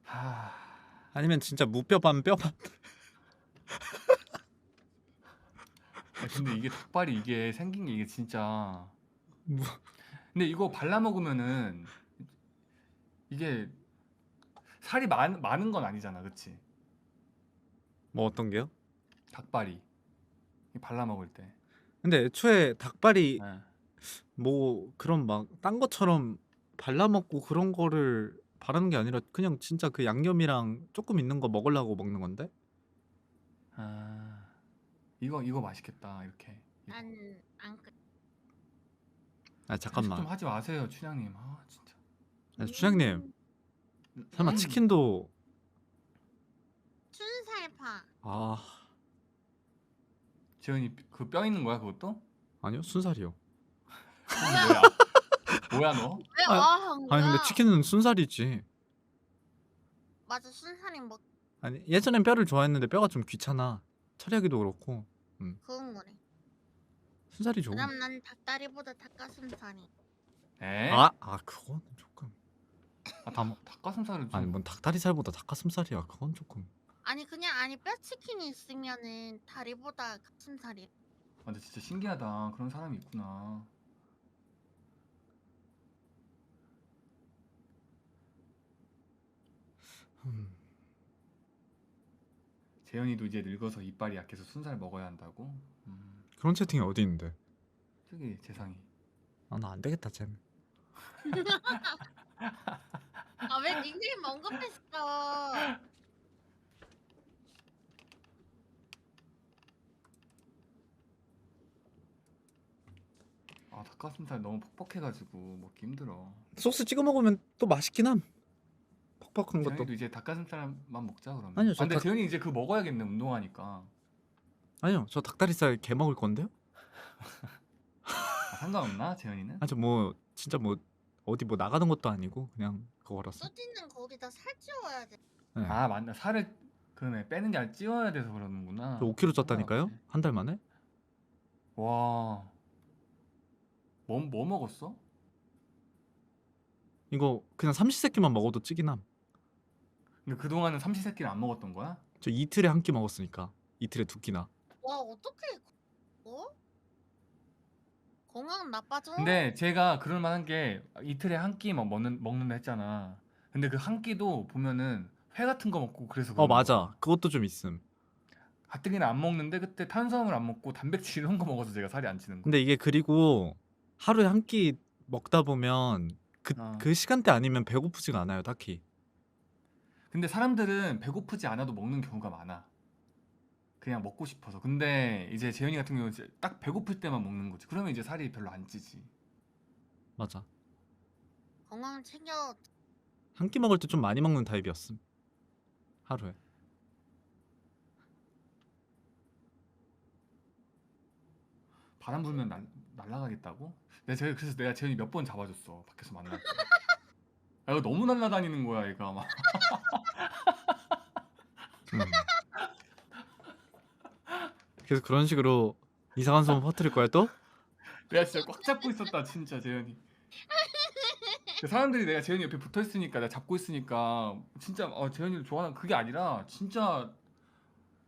하. 아니면 진짜 무뼈 반 뼈 반. 근데 이게 닭발이 이게 생긴 게 이게 진짜. 무- 근데 이거 발라 먹으면은 이게 살이 많은 건 아니잖아, 그치? 뭐 어떤 게요? 닭발이 이 발라 먹을 때. 근데 애초에 닭발이 네. 뭐 그런 막 딴 것처럼 발라 먹고 그런 거를 바르는 게 아니라 그냥 진짜 그 양념이랑 조금 있는 거 먹으려고 먹는 건데? 아, 이거 맛있겠다 이렇게. 이거. 안 그래. 아 편집 잠깐만. 좀 하지 마세요, 춘향님. 아 진짜. 아니, 추장님 설마 치킨도 순살파. 아 재현이 그 뼈 있는 거야 그것도? 아니요 순살이요. 뭐야? 뭐야 너? 왜 아, 한 거야? 아니 근데 치킨은 순살이지. 맞아 순살이 뭐 아니 예전엔 뼈를 좋아했는데 뼈가 좀 귀찮아. 처리하기도 그렇고 그런 거래. 순살이 좋은. 그럼 난 닭다리보다 닭가슴살이. 에? 그거는 조금. 닭가슴살을 좀. 아니 뭔 닭다리살보다 닭가슴살이야. 그건 조금. 아니 뼈 치킨이 있으면은 다리보다 가슴살이. 근데 진짜 신기하다. 그런 사람이 있구나. 음. 재현이도 이제 늙어서 이빨이 약해서 순살 먹어야 한다고? 그런 채팅이 어디 있는데? 저기 재상이. 아 나 안 되겠다 쟤는. 아 왜 닉네임 언급했어? 닭가슴살 너무 퍽퍽해가지고 먹기 힘들어. 소스 찍어 먹으면 또 맛있긴 함. 퍽퍽한 것도. 재현이도 이제 닭가슴살만 먹자 그러면. 아니요, 저 근데 재현이 이제 그거 먹어야겠네 운동하니까. 아니요 저 닭다리살 개 먹을 건데요? 상관없나 재현이는? 저 뭐 진짜 뭐 어디 뭐 나가는 것도 아니고 그냥 그거라서. 뚜띠는 거기다 살 찌워야 돼. 네. 맞나 살을 그러네 빼는 게 아니라 찌워야 돼서 그러는구나. 저 5kg 쪘다니까요? 상관없지. 한 달 만에? 와. 뭐 먹었어? 이거 그냥 삼시세끼만 먹어도 찌긴 함. 근데 그동안은 삼시세끼를 안 먹었던 거야? 저 이틀에 한 끼 먹었으니까. 이틀에 두 끼나. 와 어떻게 건강 나빠져? 근데 제가 그럴 만한 게 이틀에 한 끼 막 먹는다 했잖아. 근데 그 한 끼도 보면은 회 같은 거 먹고 그래서 그런 맞아. 거야. 그것도 좀 있음. 가뜩이나 안 먹는데 그때 탄수화물 안 먹고 단백질 이런 거 먹어서 제가 살이 안 찌는 거. 근데 이게 그리고 하루에 한 끼 먹다 보면 그 시간대 아니면 배고프지가 않아요 딱히. 근데 사람들은 배고프지 않아도 먹는 경우가 많아. 그냥 먹고 싶어서. 근데 이제 재현이 같은 경우는 이제 딱 배고플 때만 먹는 거지. 그러면 이제 살이 별로 안 찌지. 맞아. 건강 챙겨. 한 끼 먹을 때 좀 많이 먹는 타입이었음. 하루에. 바람 불면 날아가겠다고? 그래서 내가 재현이 몇 번 잡아줬어. 밖에서 만날 때. 이거 너무 날아다니는 거야 얘가 막. 음. 계속 그런 식으로 이상한 소문 퍼뜨릴 거야 또? 내가 진짜 꽉 잡고 있었다 진짜 재현이. 그 사람들이 내가 재현이 옆에 붙어 있으니까 내가 잡고 있으니까 진짜 재현이를 좋아하는 그게 아니라 진짜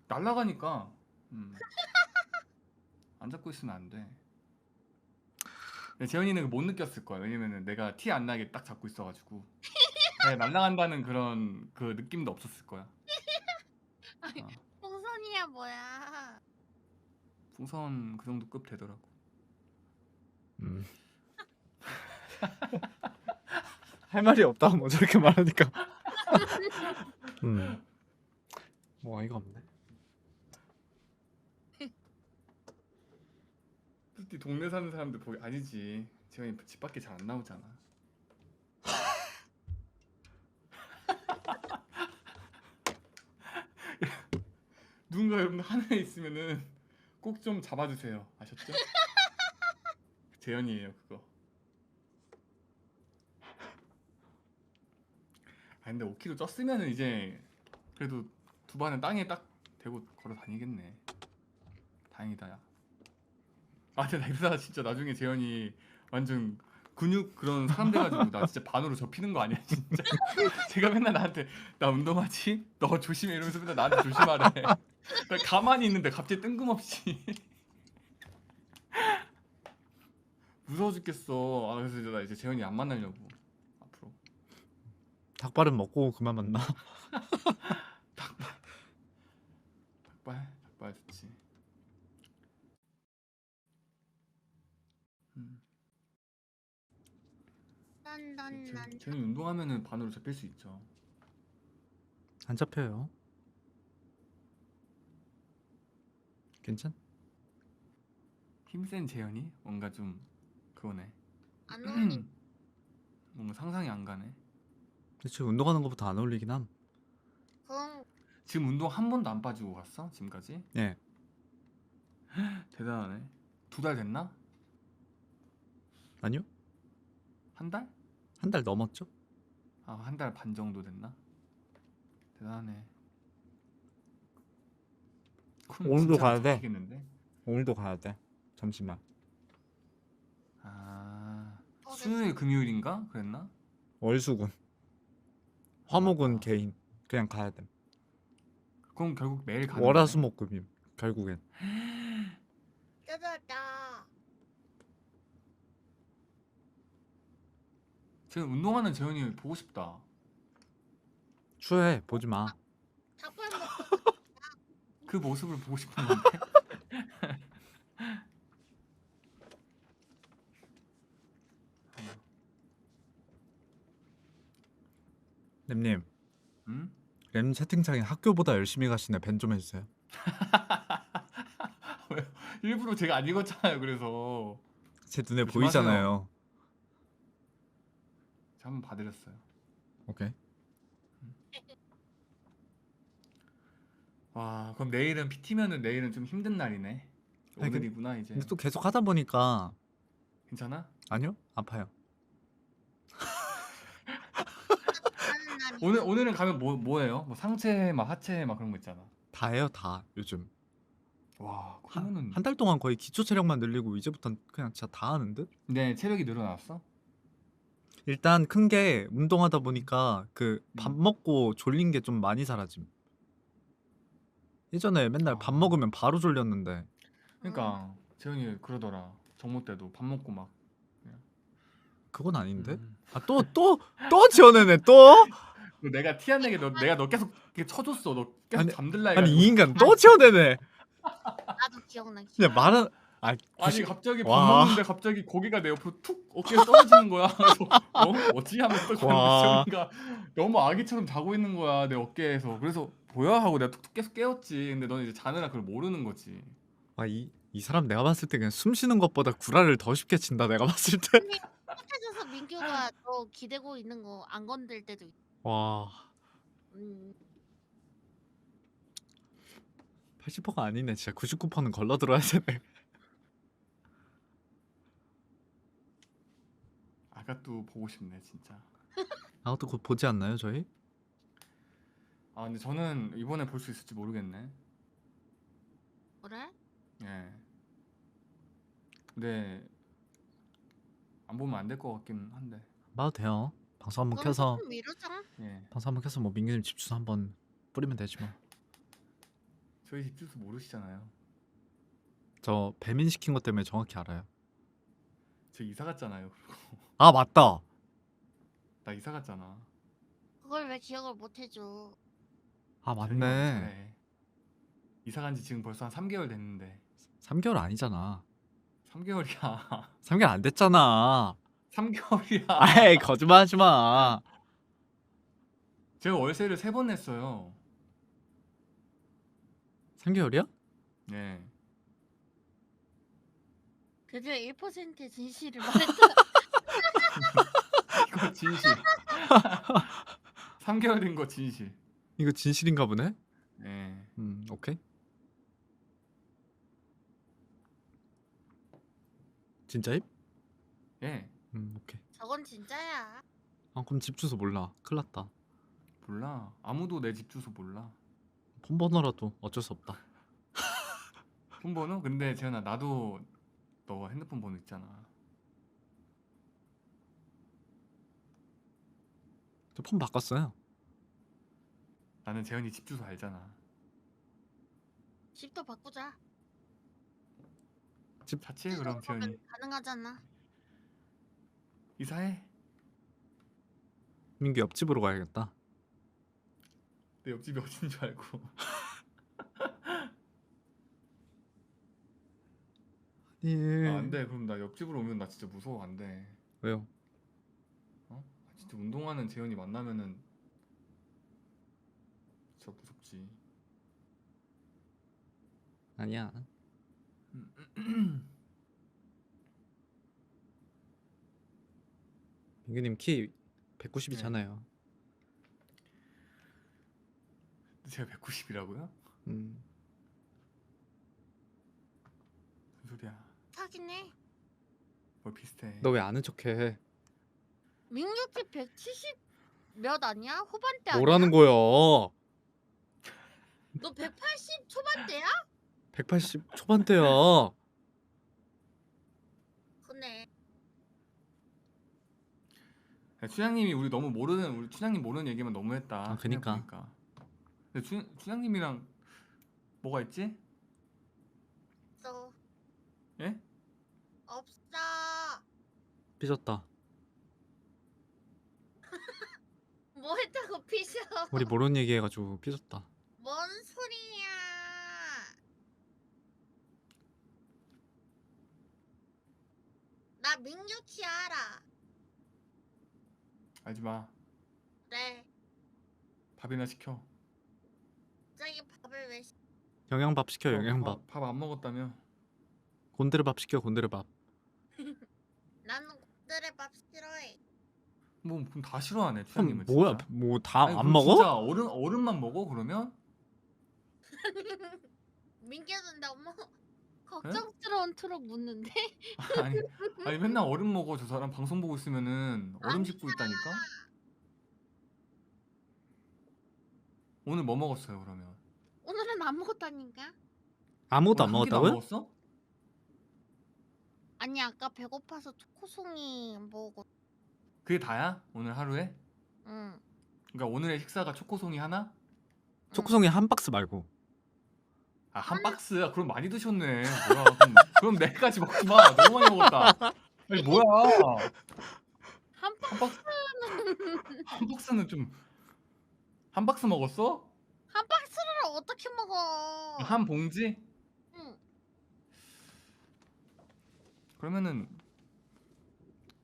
날아가니까 안 잡고 있으면 안 돼. 근데 재현이는 못 느꼈을 거야. 왜냐면은 내가 티 안 나게 딱 잡고 있어가지고 그냥 날아간다는 그런 그 느낌도 없었을 거야. 아니, 어, 풍선이야 뭐야? 풍선 그 정도 급 되더라고. 음. 할 말이 없다 뭐 저렇게 말하니까. 뭐 어이가 없네. 특히 동네 사는 사람들 보기 아니지. 재현이 집 밖에 잘 안 나오잖아. 누군가 여러분 하늘에 있으면은 꼭 좀 잡아주세요. 아셨죠? 재현이에요 그거. 아 근데 5kg 쪘으면은 이제 그래도 두 발은 땅에 딱 대고 걸어 다니겠네. 다행이다 야. 아 근데 나 이러다가 진짜 나중에 재현이 완전 근육 그런 사람 돼가지고 나 진짜 반으로 접히는 거 아니야 진짜. 제가 맨날 나한테 나 운동하지? 너 조심해 이러면서 맨날 나한테 조심하래. 나 가만히 있는데 갑자기 뜬금없이 무서워 죽겠어. 아 그래서 이제 나 이제 재현이 안 만나려고 앞으로. 닭발은 먹고 그만 만나. 닭발 좋지. 음. 난난난. 재현이 운동하면은 반으로 접힐 수 있죠. 안 잡혀요. 괜찮? 힘센 재현이 뭔가 좀 그거네. 안 어울리. 뭔가 상상이 안 가네. 대체 운동하는 것부터 안 어울리긴 함. 그럼 지금 운동 한 번도 안 빠지고 갔어? 지금까지? 예. 대단하네. 2달 됐나? 아니요? 한 달? 한 달 넘었죠? 아, 한 달 반 정도 됐나? 대단하네. 그럼 오늘도 진짜 가야 돼. 잡히겠는데? 오늘도 가야 돼. 잠시만. 아, 됐어. 수요일 금요일인가? 그랬나? 월수금. 화목은 맞다. 개인. 그냥 가야 돼. 그럼 결국 매일 가는 거네. 월화수목금임. 결국엔. 짜자자. 지금 운동하는 재현이 보고 싶다. 추해. 보지 마. 닭발 먹고 그 모습을 보고 싶은 건데. 램님. 응? 램 채팅창에 학교보다 열심히 가시네. 밴 좀 해주세요. 왜요? 일부러 제가 안 읽었잖아요. 그래서 제 눈에 조심하세요. 보이잖아요. 제가 한번 봐드렸어요. 오케이. 와, 그럼 내일은 PT면은 내일은 좀 힘든 날이네. 아니, 오늘이구나 이제. 근데 또 계속 하다 보니까 괜찮아? 아니요? 아파요. 하는 날이. 오늘은 가면 뭐예요? 뭐 상체 막 하체 막 그런 거 있잖아. 다 해요, 다. 요즘. 와, 그러면은 한 달 동안 거의 기초 체력만 늘리고 이제부터는 그냥 진짜 다 하는 듯? 내 체력이 늘어났어? 일단 큰 게 운동하다 보니까 그 밥 먹고 졸린 게 좀 많이 사라짐. 예전에 맨날 밥 아. 먹으면 바로 졸렸는데 그러니까 재현이 그러더라. 정모 때도 밥 먹고 막. 그건 아닌데? 음. 아 또 지어내네 또? 내가 티 안 내게 내가 너 계속 이렇게 쳐줬어. 너 계속 아니, 잠들라 아니 해가지고. 이 인간 또 지어내네. 나도 기억나. 그냥 말은 아 아니 90... 갑자기 밥 와. 먹는데 갑자기 고기가 내 옆으로 툭 어깨에 떨어지는 거야. 그래서 어찌 하면서 또 와. 재현이가 너무 아기처럼 자고 있는 거야 내 어깨에서. 그래서 뭐야 하고 내가 툭툭 계속 깨웠지. 근데 너는 이제 자느라 그걸 모르는 거지. 아, 이 사람 내가 봤을 때 그냥 숨 쉬는 것보다 구라를 더 쉽게 친다 내가 봤을 때. 핫해져서 민규가 너 기대고 있는 거 안 건들 때도 있. 와. 음. 80%가 아니네. 진짜 99%는 걸러 들어야 되네. 아까 또 보고 싶네 진짜. 아, 또 곧 보지 않나요, 저희? 아 근데 저는 이번에 볼 수 있을지 모르겠네. 그래? 예. 근데 안 보면 안 될 것 같긴 한데. 봐도 돼요. 방송 한번 그럼 켜서 조금 미루자. 예. 방송 한번 켜서 뭐 민규님 집 주소 한번 뿌리면 되지 뭐. 저희 집 주소 모르시잖아요. 저 배민 시킨 것 때문에 정확히 알아요. 저 이사 갔잖아요. 아 맞다. 나 이사 갔잖아. 그걸 왜 기억을 못 해줘? 아 재현이 완전 맞네. 잘해. 이사 간 지 지금 벌써 한 3개월 됐는데. 3개월 아니잖아. 3개월이야. 3개월 안 됐잖아. 3개월이야. 아이 거짓말하지 마. 제가 월세를 3번 냈어요. 3개월이야? 예. 드디어 1%의 진실을 말했다. 이거 진실. 3개월인 거 진실. 이거 진실인가 보네. 예. 오케이. 진짜임? 예. 오케이. 저건 진짜야. 아 그럼 집 주소 몰라. 큰일 났다. 몰라. 아무도 내 집 주소 몰라. 폰 번호라도 어쩔 수 없다. 폰 번호? 근데 재현아 나도 너 핸드폰 번호 있잖아. 저 폰 바꿨어요. 나는 재현이 집 주소 알잖아. 집도 바꾸자. 자취해 그럼 재현이. 가능하잖아. 이사해. 민규 옆집으로 가야겠다. 내 옆집이 어딘 줄 알고. 아니 아, 안 돼. 그럼 나 옆집으로 오면 나 진짜 무서워. 안 돼. 왜요? 어? 진짜 운동하는 재현이 만나면은 진짜 무섭지. 아니야. 민규님 키 190이잖아요. 제가 190이라고요? 음. 무슨 소리야? 하긴 해. 뭘 비슷해. 너 왜 아는 척해? 민규집 170 몇 아니야? 후반대 아니야? 뭐라는 거야? 너 180 초반대야? 180 초반대야. 그네. 야, 춘향님이 우리 너무 모르는 우리 춘향님 모르는 얘기만 너무 했다. 아, 그니까. 생각해보니까. 근데 춘향님이랑 뭐가 있지? 없어. 예? 없어. 삐졌다. 뭐 했다고 피셔? 우리 모르는 얘기 해가지고 삐졌다. 뭔 소리야? 나 민규키 알아. 알지 마. 그래. 밥이나 시켜. 갑자기 밥을 왜? 영양밥 시켜 영양밥. 밥 안 먹었다며? 곤드레밥 시켜 곤드레밥. 나는 곱들의 밥 싫어해. 뭐 그럼 다 싫어하네 그럼 춘향님은 뭐야? 진짜. 뭐 다 아니, 안 그럼 먹어? 진짜 얼음만 먹어 그러면? 민규는 너무 걱정스러운 투로 묻는데? 아니 맨날 얼음 먹어. 저 사람 방송 보고 있으면은 얼음 씹고 있다니까. 오늘 뭐 먹었어요 그러면? 오늘은 안 먹었다니까? 아무것도 안 오늘 한 끼도 안 먹었다고요? 먹었어? 아니 아까 배고파서 초코송이 먹었. 그게 다야? 오늘 하루에? 응. 그러니까 오늘의 식사가 초코송이 하나? 초코송이 한 박스 말고. 아 한 박스? 아, 그럼 많이 드셨네. 뭐야? 그럼 네 가지 먹지 마. 너무 많이 먹었다. 아니 뭐야? 한 한 박스는 좀 한 박스 먹었어? 한 박스를 어떻게 먹어? 한 봉지? 응. 그러면은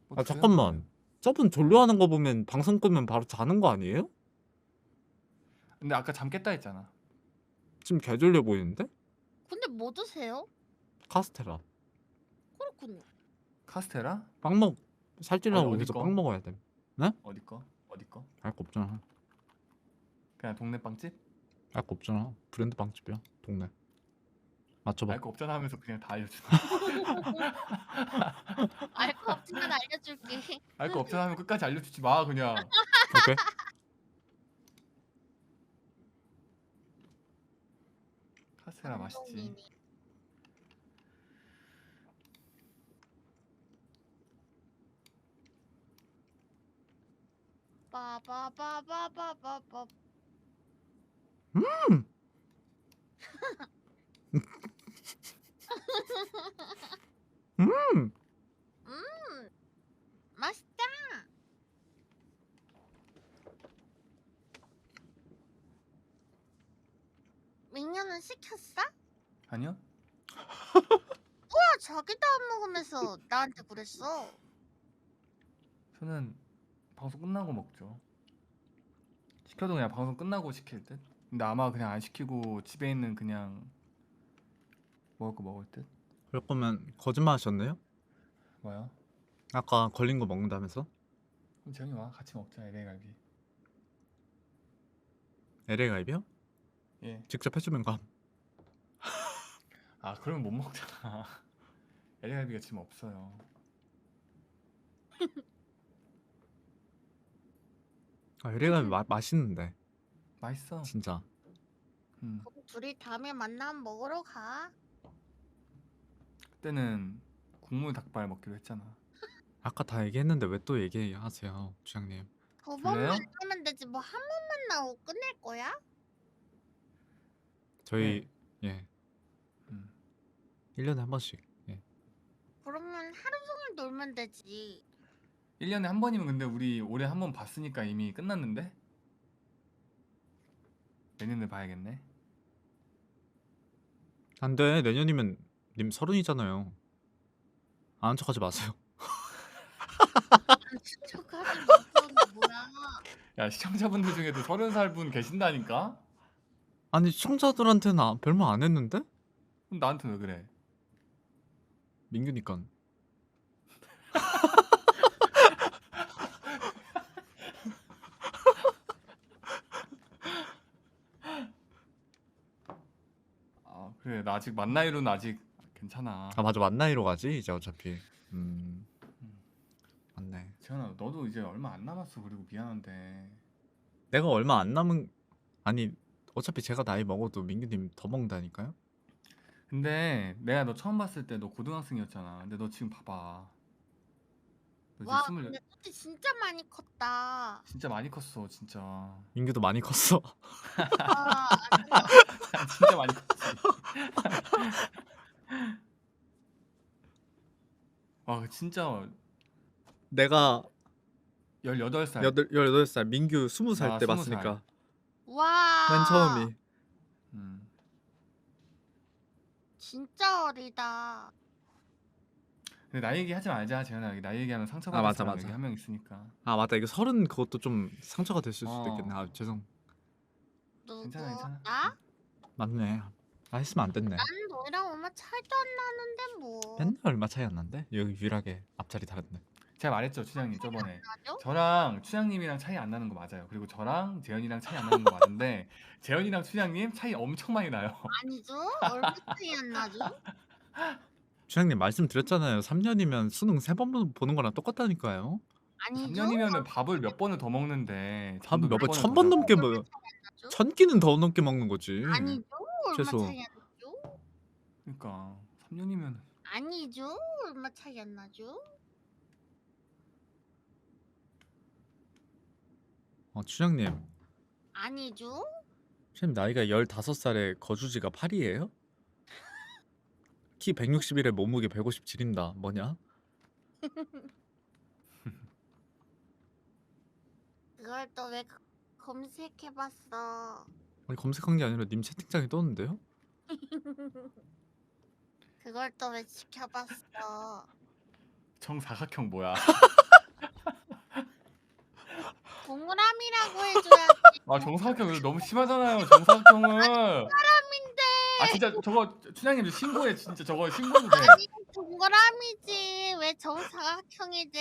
뭐 아 주세요. 잠깐만. 저분 졸려하는 거 보면 방송 끄면 바로 자는 거 아니에요? 근데 아까 잠 깼다 했잖아. 지금 개 졸려 보이는데? 근데 뭐 드세요? 카스테라. 그렇군요. 카스테라? 빵 먹. 살찌려고 어디 그래서 거? 빵 먹어야 돼. 어디 거? 어디 거? 알 거 없잖아. 그냥 동네 빵집? 알 거 없잖아. 브랜드 빵집이야. 동네. 맞춰봐. 알 거 없잖아 하면서 그냥 다 알려주네. 알 거 없지만 알려줄게. 알 거 없잖아 하면 끝까지 알려주지 마 그냥. 오케이. 테라 맛있지. 감동이네. 빠바바바바바바. 음! 음! 맛있다. 민현은 시켰어? 아니요? 자기도 안 먹으면서 나한테 그랬어. 저는 방송 끝나고 먹죠. 시켜도 그냥 방송 끝나고 시킬 듯. 근데 아마 그냥 안 시키고 집에 있는 그냥 먹을 거 먹을 듯. 그럴 거면 거짓말 하셨네요? 뭐야? 아까 걸린 거 먹는다면서? 그럼 재현이 와 같이 먹자 LA 갈비. LA 갈비요? 예. 직접 해주면 감. 아 그러면 못 먹잖아. LA 갈비가 지금 없어요. 아, LA 갈비 맛있는데 맛있어. 진짜. 그럼 둘이 다음에 만나면 먹으러 가. 그때는 국물 닭발 먹기로 했잖아. 아까 다 얘기했는데 왜 또 얘기하세요, 주장님? 두 그래요? 번만 하면 되지 뭐 한 번만 나오고 끝낼 거야? 저희 예 음. 1년에 한 번씩. 예. 그러면 하루 종일 놀면 되지. 1년에 한 번이면 근데 우리 올해 한 번 봤으니까 이미 끝났는데? 내년에 봐야겠네. 안 돼. 내년이면 님 30이잖아요. 아는 척하지 마세요. 추적하지 못하는 뭐야? 야 시청자분들 중에도 30살 분 계신다니까? 아니 시청자들한테는 별말 안 했는데? 그럼 나한테 왜 그래? 민규니까. 아 그래 나 아직 만 나이로는 아직 괜찮아. 아 맞아, 만 나이로 가지 이제 어차피. 맞네. 재현아 너도 이제 얼마 안 남았어. 그리고 미안한데 내가 얼마 안 남은 아니 어차피 제가 나이 먹어도 민규님 더 먹는다니까요? 근데 내가 너 처음 봤을 때 너 고등학생이었잖아. 근데 너 지금 봐봐. 너 이제 와 스물 근데 토티 진짜 많이 컸다. 진짜 많이 컸어 진짜. 민규도 많이 컸어. 아, 진짜 많이 컸지. 와 진짜 내가 18살. 18살 민규 20살 아, 때 20살. 봤으니까 와. 맨 처음이. 음. 진짜 어리다. 근데 나이 얘기하지 말자 재현아. 여기 나이 얘기하면 아, 상처받을 맞아, 사람 맞아. 여기 한 명 있으니까. 아 맞다, 이거 30 그것도 좀 상처가 됐을 수도 어. 있겠네. 아 죄송. 누구? 괜찮아 괜찮아. 나? 맞네. 아 했으면 안 됐네. 난 너랑 얼마 차이도 안 나는데 뭐. 맨날 얼마 차이 안 난데? 여기 유일하게 앞자리 다른데. 제가 말했죠 추장님 저번에. 나죠? 저랑 추장님이랑 차이 안 나는 거 맞아요. 그리고 저랑 재현이랑 차이 안 나는 거 맞는데 재현이랑 추장님 차이 엄청 많이 나요. 아니죠? 얼마 차이 안 나죠? 주장님 말씀드렸잖아요. 3년이면 수능 3번 보는 거랑 똑같다니까요. 아니죠? 3년이면 밥을 몇 번을 더 먹는데 밥 잠도 몇 번, 번을 1000번 더 자고. 넘게 얼마 먹어요. 차이 안 나죠? 1000끼는 더 넘게 먹는 거지. 아니죠? 얼마 최소. 차이 안 나죠? 그러니까 3년이면 아니죠? 얼마 차이 안 나죠? 주장님. 아니죠? 주장님 나이가 15살에 거주지가 파리예요? 키 161에 몸무게 157인다. 뭐냐? 그걸 또 왜 검색해봤어? 아니, 검색한 게 아니라 님 채팅창에 떴는데요? 그걸 또 왜 지켜봤어? 정사각형 뭐야? 동그라미라고 해줘야지. 아 정사각형 이거 너무 심하잖아요. 정사각형은. 동그라미인데. 아 진짜 저거 추장님 신고해. 진짜 저거 신고도 돼. 아니 동그라미지 왜 정사각형이지?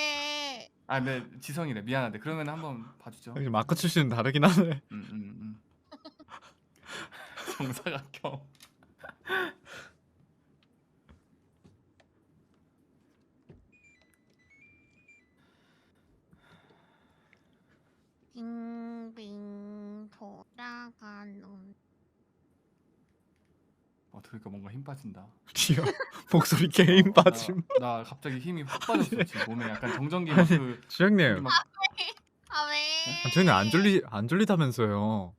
아 네 지성이래. 미안한데 그러면 한번 봐주죠. 여기 마크 출신은 다르긴 하네. 정사각형. 빙빙 돌아가는 목소리가 뭔가 힘 빠진다. 리얼 목소리 게임 빠짐. 나 갑자기 힘이 확 빠졌어. 지금 몸에 약간 정전기 막 그 주영님, 막 아 왜? 주영님 안 졸리다면서요.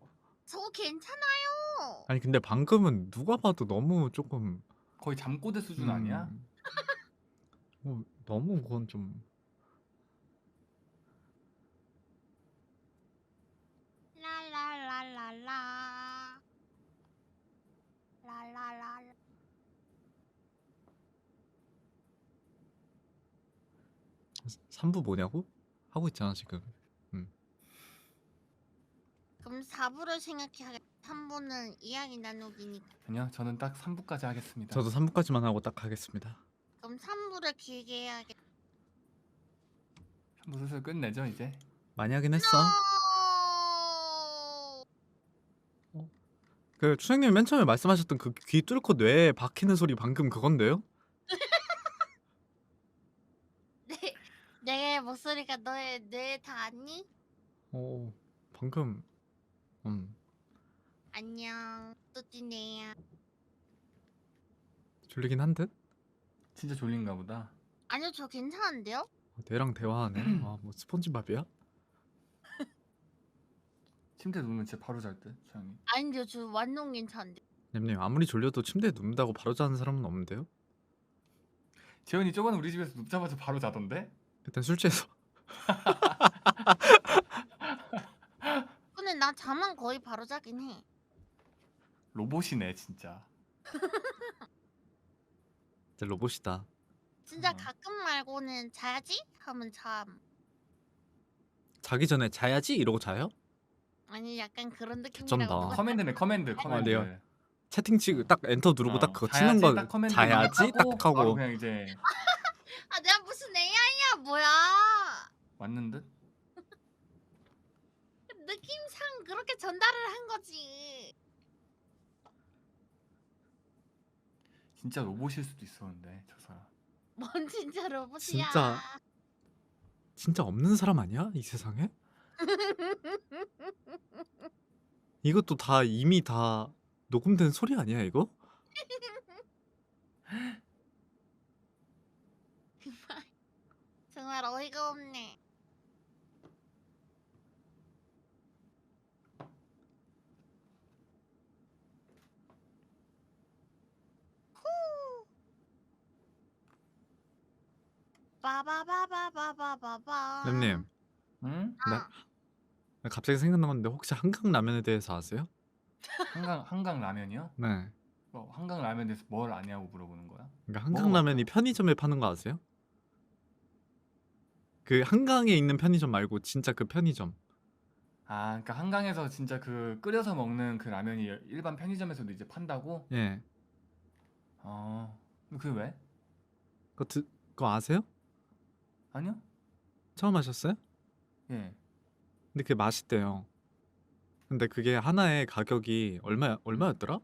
저 괜찮아요. 아니 근데 방금은 누가 봐도 너무 조금 거의 잠꼬대 수준 아니야? 너무 그건 좀 라라라라라. 라라라라. 3부 뭐냐고? 하고 있잖아 지금. 그럼 4부를 생각해야겠다. 3부는 이야기 나누기니까. 아니요, 저는 딱 3부까지 하겠습니다. 저도 3부까지만 하고 딱 하겠습니다. 그럼 3부를 길게 해야겠다. 3부 슬슬 끝내죠 이제. 많이 하긴 했어. No! 그 추장님이 맨 처음에 말씀하셨던 그 귀 뚫고 뇌에 박히는 소리 방금 그건데요? 내 목소리가 너의 뇌에 닿았니? 방금 안녕. 뚜띠네야. 졸리긴 한 듯? 진짜 졸린가 보다. 아니요, 저 괜찮은데요? 뇌랑 대화하네. 뭐 스폰지밥이야? 침대 누우면 진짜 바로 잘 듯. 주영이. 아닌데요, 저 완전 괜찮은데. 님 아무리 졸려도 침대에 눕는다고 바로 자는 사람은 없는데요? 재현이 저번에 우리 집에서 눕자마자 바로 자던데? 일단 술 취해서. 근데 나 잠은 거의 바로 자긴 해. 로봇이네 진짜. 진짜 로봇이다. 진짜 어. 가끔 말고는 자야지? 하면 잠. 자기 전에 자야지 이러고 자요? 아니 약간 그런 개쩐다. 느낌이라고 누가 커맨드네 커맨드. 네요. 채팅 치고 딱 엔터 누르고 딱 그거 치는 자야지, 거 딱 커맨드 자야지 딱 바로 하고 그냥 이제 아 내가 무슨 AI야 뭐야. 왔는 듯. 느낌상 그렇게 전달을 한 거지. 진짜 로봇일 수도 있었는데 저 사람. 뭔 진짜 로봇이야. 진짜 없는 사람 아니야? 이 세상에? 이것도 다 이미 다 녹음된 소리 아니야 이거? 정말 어이가 없네. 빠바바바바바바바. 램님, 응? 나 갑자기 생각난 건데 혹시 한강 라면에 대해서 아세요? 한강 라면이요? 네. 한강 라면에서 뭘 아냐고 물어보는 거야? 그러니까 한강 먹어봤죠. 라면이 편의점에 파는 거 아세요? 그 한강에 있는 편의점 말고 진짜 그 편의점. 아, 그러니까 한강에서 진짜 그 끓여서 먹는 그 라면이 일반 편의점에서도 이제 판다고? 예. 그게 왜? 그거 아세요? 아니요? 처음 하셨어요? 예. 근데 그게 맛있대요. 근데 그게 하나의 가격이 얼마였더라?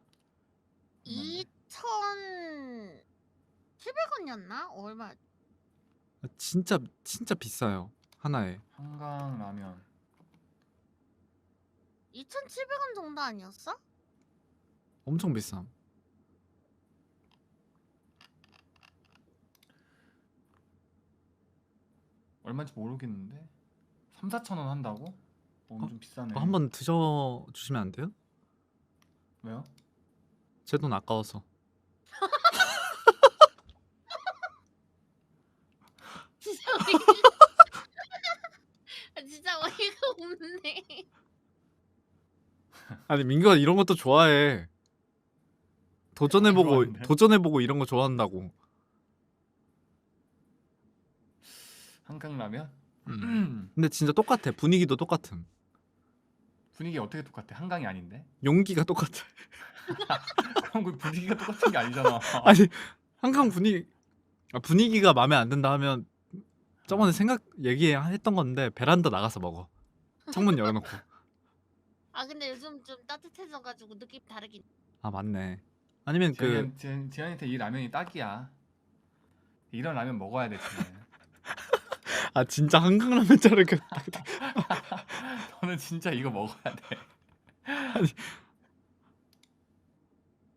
2,700원이었나? 얼마? 진짜 비싸요. 하나에. 한강 라면. 2,700원 정도 아니었어? 엄청 비쌈. 얼마인지 모르겠는데 3, 4천 원 한다고? 좀 비싸네. 그거 한번 드셔 주시면 안 돼요? 왜요? 제 돈 아까워서. 진짜 진짜 어이가 없네. 아니 민규가 이런 것도 좋아해. 좋아하는데? 도전해보고 이런 거 좋아한다고. 한강 라면? 근데 진짜 똑같아. 분위기도 똑같음. 분위기 어떻게 똑같아? 한강이 아닌데? 용기가 똑같아. 그럼 그 분위기가 똑같은 게 아니잖아. 아니 한강 분위기가 마음에 안 든다 하면 저번에 얘기했던 건데 베란다 나가서 먹어. 창문 열어놓고. 아 근데 요즘 좀 따뜻해져가지고 느낌 다르긴. 아 맞네. 아니면 지현이한테 이 라면이 딱이야. 이런 라면 먹어야 돼 지금. 진짜 한강라면 자르게. 너는 진짜 이거 먹어야 돼.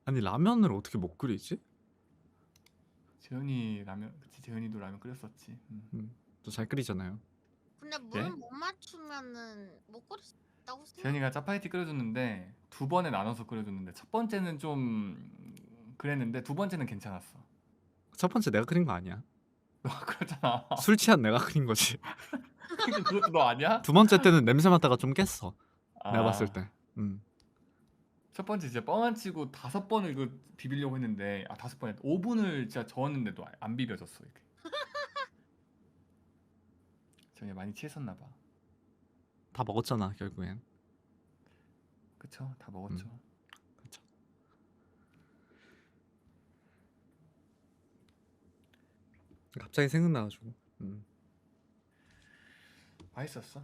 아니 라면을 어떻게 못 끓이지? 재현이 라면 그치 재현이도 라면 끓였었지. 또 잘 끓이잖아요. 근데 예? 물 못 맞추면은 못 끓일 수 있다고 생각. 재현이가 짜파게티 끓여줬는데 두 번에 나눠서 끓여줬는데 첫 번째는 좀 그랬는데 두 번째는 괜찮았어. 첫 번째 내가 끓인 거 아니야. 너가 그랬잖아. 술 취한 내가 끓인 거지. 그러니까 그것도 너 아니야? 두 번째 때는 냄새 맡다가 좀 깼어. 내가 봤을 아, 때. 첫 번째 진짜 뻥 안 치고 5번을 이거 비비려고 했는데 5번에 5분을 진짜 저었는데도 안 비벼졌어 이렇게. 재현이 많이 취했었나 봐. 다 먹었잖아 결국엔. 그쵸? 다 먹었죠. 그쵸. 갑자기 생각나가지고. 맛있었어.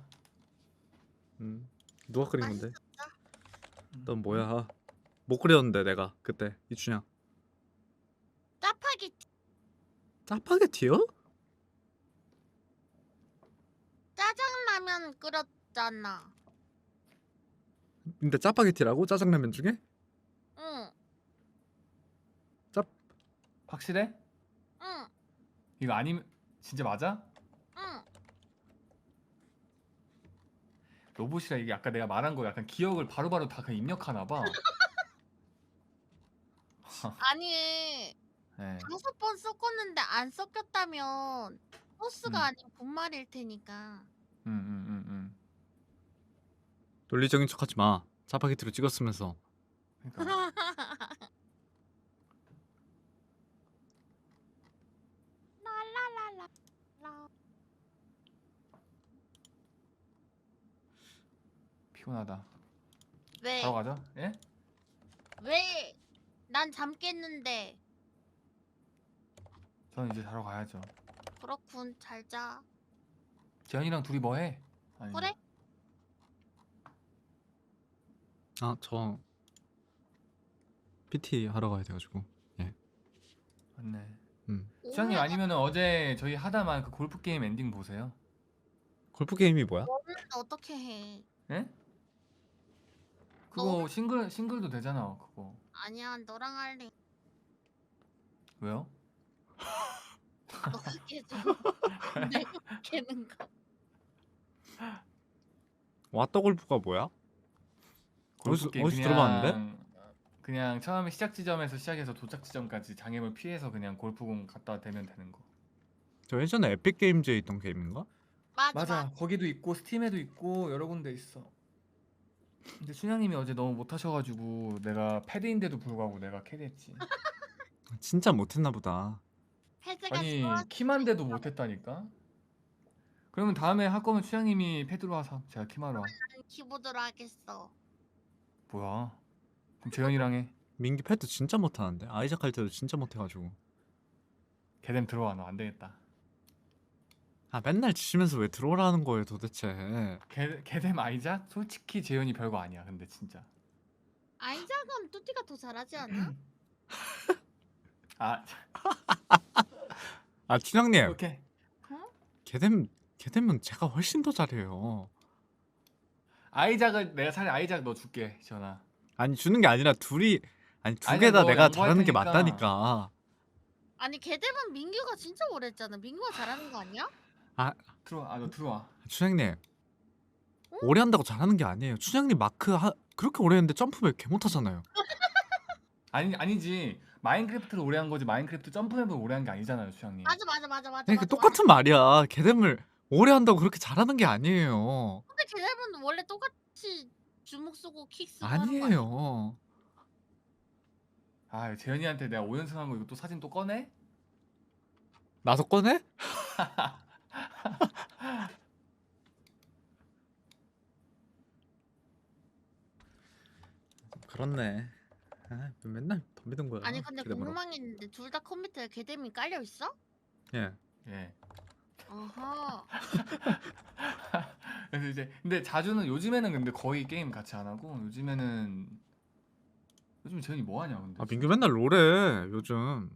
누가 끓인 건데? 음. 넌 뭐야? 못 끓였는데 내가 그때 이춘향. 짜파게티 짜파게티요? 짜장라면 끓였잖아. 근데 짜파게티라고? 짜장라면 중에? 응, 확실해? 응, 이거 아니면 진짜 맞아? 응. 로봇이라 이게 아까 내가 말한 거 약간 기억을 바로바로 다 그냥 입력하나 봐. 아니 네. 5번 섞었는데 안 섞였다면 소스가 음. 아닌 분말일 테니까. 논리적인 척하지 마. 짜파게티로 찍었으면서. 그러니까 라라라라. 피곤하다. 왜? 바로 가자. 예? 왜? 난 잠 깼는데. 저는 이제 자러 가야죠. 그렇군, 잘 자. 재현이랑 둘이 뭐 해? 아니, 그래? 아, 저 PT 하러 가야 돼가지고. 예. 맞네. 오후에 수장님 아니면은 어제 저희 하다만 그 골프 게임 엔딩 보세요. 골프 게임이 뭐야? 없는데 어떻게 해? 예? 그거 싱글도 되잖아. 그거. 아니야, 너랑 할래. 왜요? 너가 깨줘. 내가 깨는 거. 왔다 골프가 뭐야? 골프 게임 어디서 들어봤는데? 그냥 처음에 시작 지점에서 시작해서 도착 지점까지 장애물 피해서 그냥 골프공 갖다 대면 되는 거. 저 예전에 에픽 게임즈에 있던 게임인가? 맞아. 거기도 있고 스팀에도 있고 여러 군데 있어. 근데 춘향님이 어제 너무 못하셔가지고 내가 패드인데도 불구하고 내가 캐리했지. 진짜 못했나 보다. 패드가 아니 좋아. 키만데도 못했다니까. 그러면 다음에 할 거면 춘향님이 패드로 하자. 제가 키마로. 키보드로 하겠어. 뭐야? 그럼 재현이랑 해. 민기 패드 진짜 못하는데 아이작 할 때도 진짜 못해가지고. 걔댐 들어와 너 안 되겠다. 아 맨날 지시면서 왜 들어오라는 거예요 도대체. 걔댐 아이작? 솔직히 재현이 별거 아니야. 근데 진짜. 아이작은 뚜띠가 더 잘하지 않아? 아 아 춘향님 오케이. 걔댐은 제가 훨씬 더 잘해요. 아이작을 내가 차라리 아이작 너 줄게 지현아. 아니 주는 게 아니라 둘이 아니 두 아니야, 개 다 너 내가 양보할 잘하는 게 테니까. 맞다니까. 아니 걔들은 민규가 진짜 오래 했잖아. 민규가 잘하는 거 아니야? 들어와. 너 들어와. 춘향님 오래 한다고 잘하는 게 아니에요. 춘향님 그렇게 오래 했는데 점프맵 개 못하잖아요. 아니지. 마인크래프트를 오래 한 거지. 마인크래프트 점프맵을 오래 한 게 아니잖아요, 수양님. 맞아. 그러니까 똑같은 말이야. 걔댐을 오래 한다고 그렇게 잘하는 게 아니에요. 근데 걔들은 원래 똑같이 주먹 쓰고 킥 쓰고 하는 거 아니야? 아니에요. 아, 재현이한테 내가 5연승 한 거 이거 또 사진 또 꺼내? 나서 꺼내? 그렇네. 아, 맨날 덤비는 거야. 아니 근데 걔댐으로. 궁금한 게 있는데 둘 다 컴퓨터에 걔들이 깔려 있어? 예. 예. 어허. 그래서 이제 근데 자주는 요즘에는 근데 거의 게임 같이 안 하고 요즘 재현이 뭐 하냐 근데. 아 민규 맨날 롤해 요즘.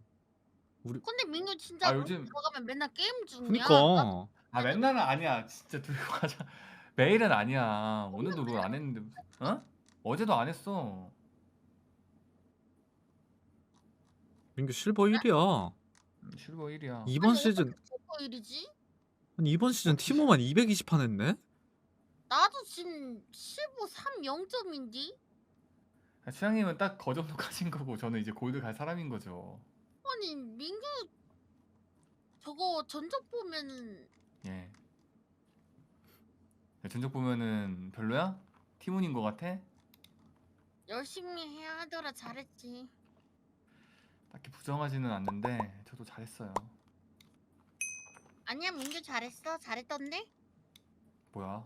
근데 민규 진짜 아, 롤 요즘 들어가면 맨날 게임 중이야. 그니까. 아 맨날은 아니야. 진짜 들고 가자. 매일은 아니야. 오늘도 롤 안 했는데. 어? 어제도 안 했어. 민규 실버 1이야. 실버 1이야. 이번 시즌 실버 1이지? 아니, 이번 시즌 티모만 220판 했네? 나도 지금 실버 3 0점인디? 추장님은 딱 그 정도까진 거고 저는 이제 골드 갈 사람인 거죠. 아니 민규 저거 전적 보면은 예. 전적 보면은 별로야? 티문인 거 같아? 열심히 해야 하더라. 잘했지. 딱히 부정하지는 않는데 저도 잘했어요. 아니야 민규 잘했어. 잘했던데? 뭐야?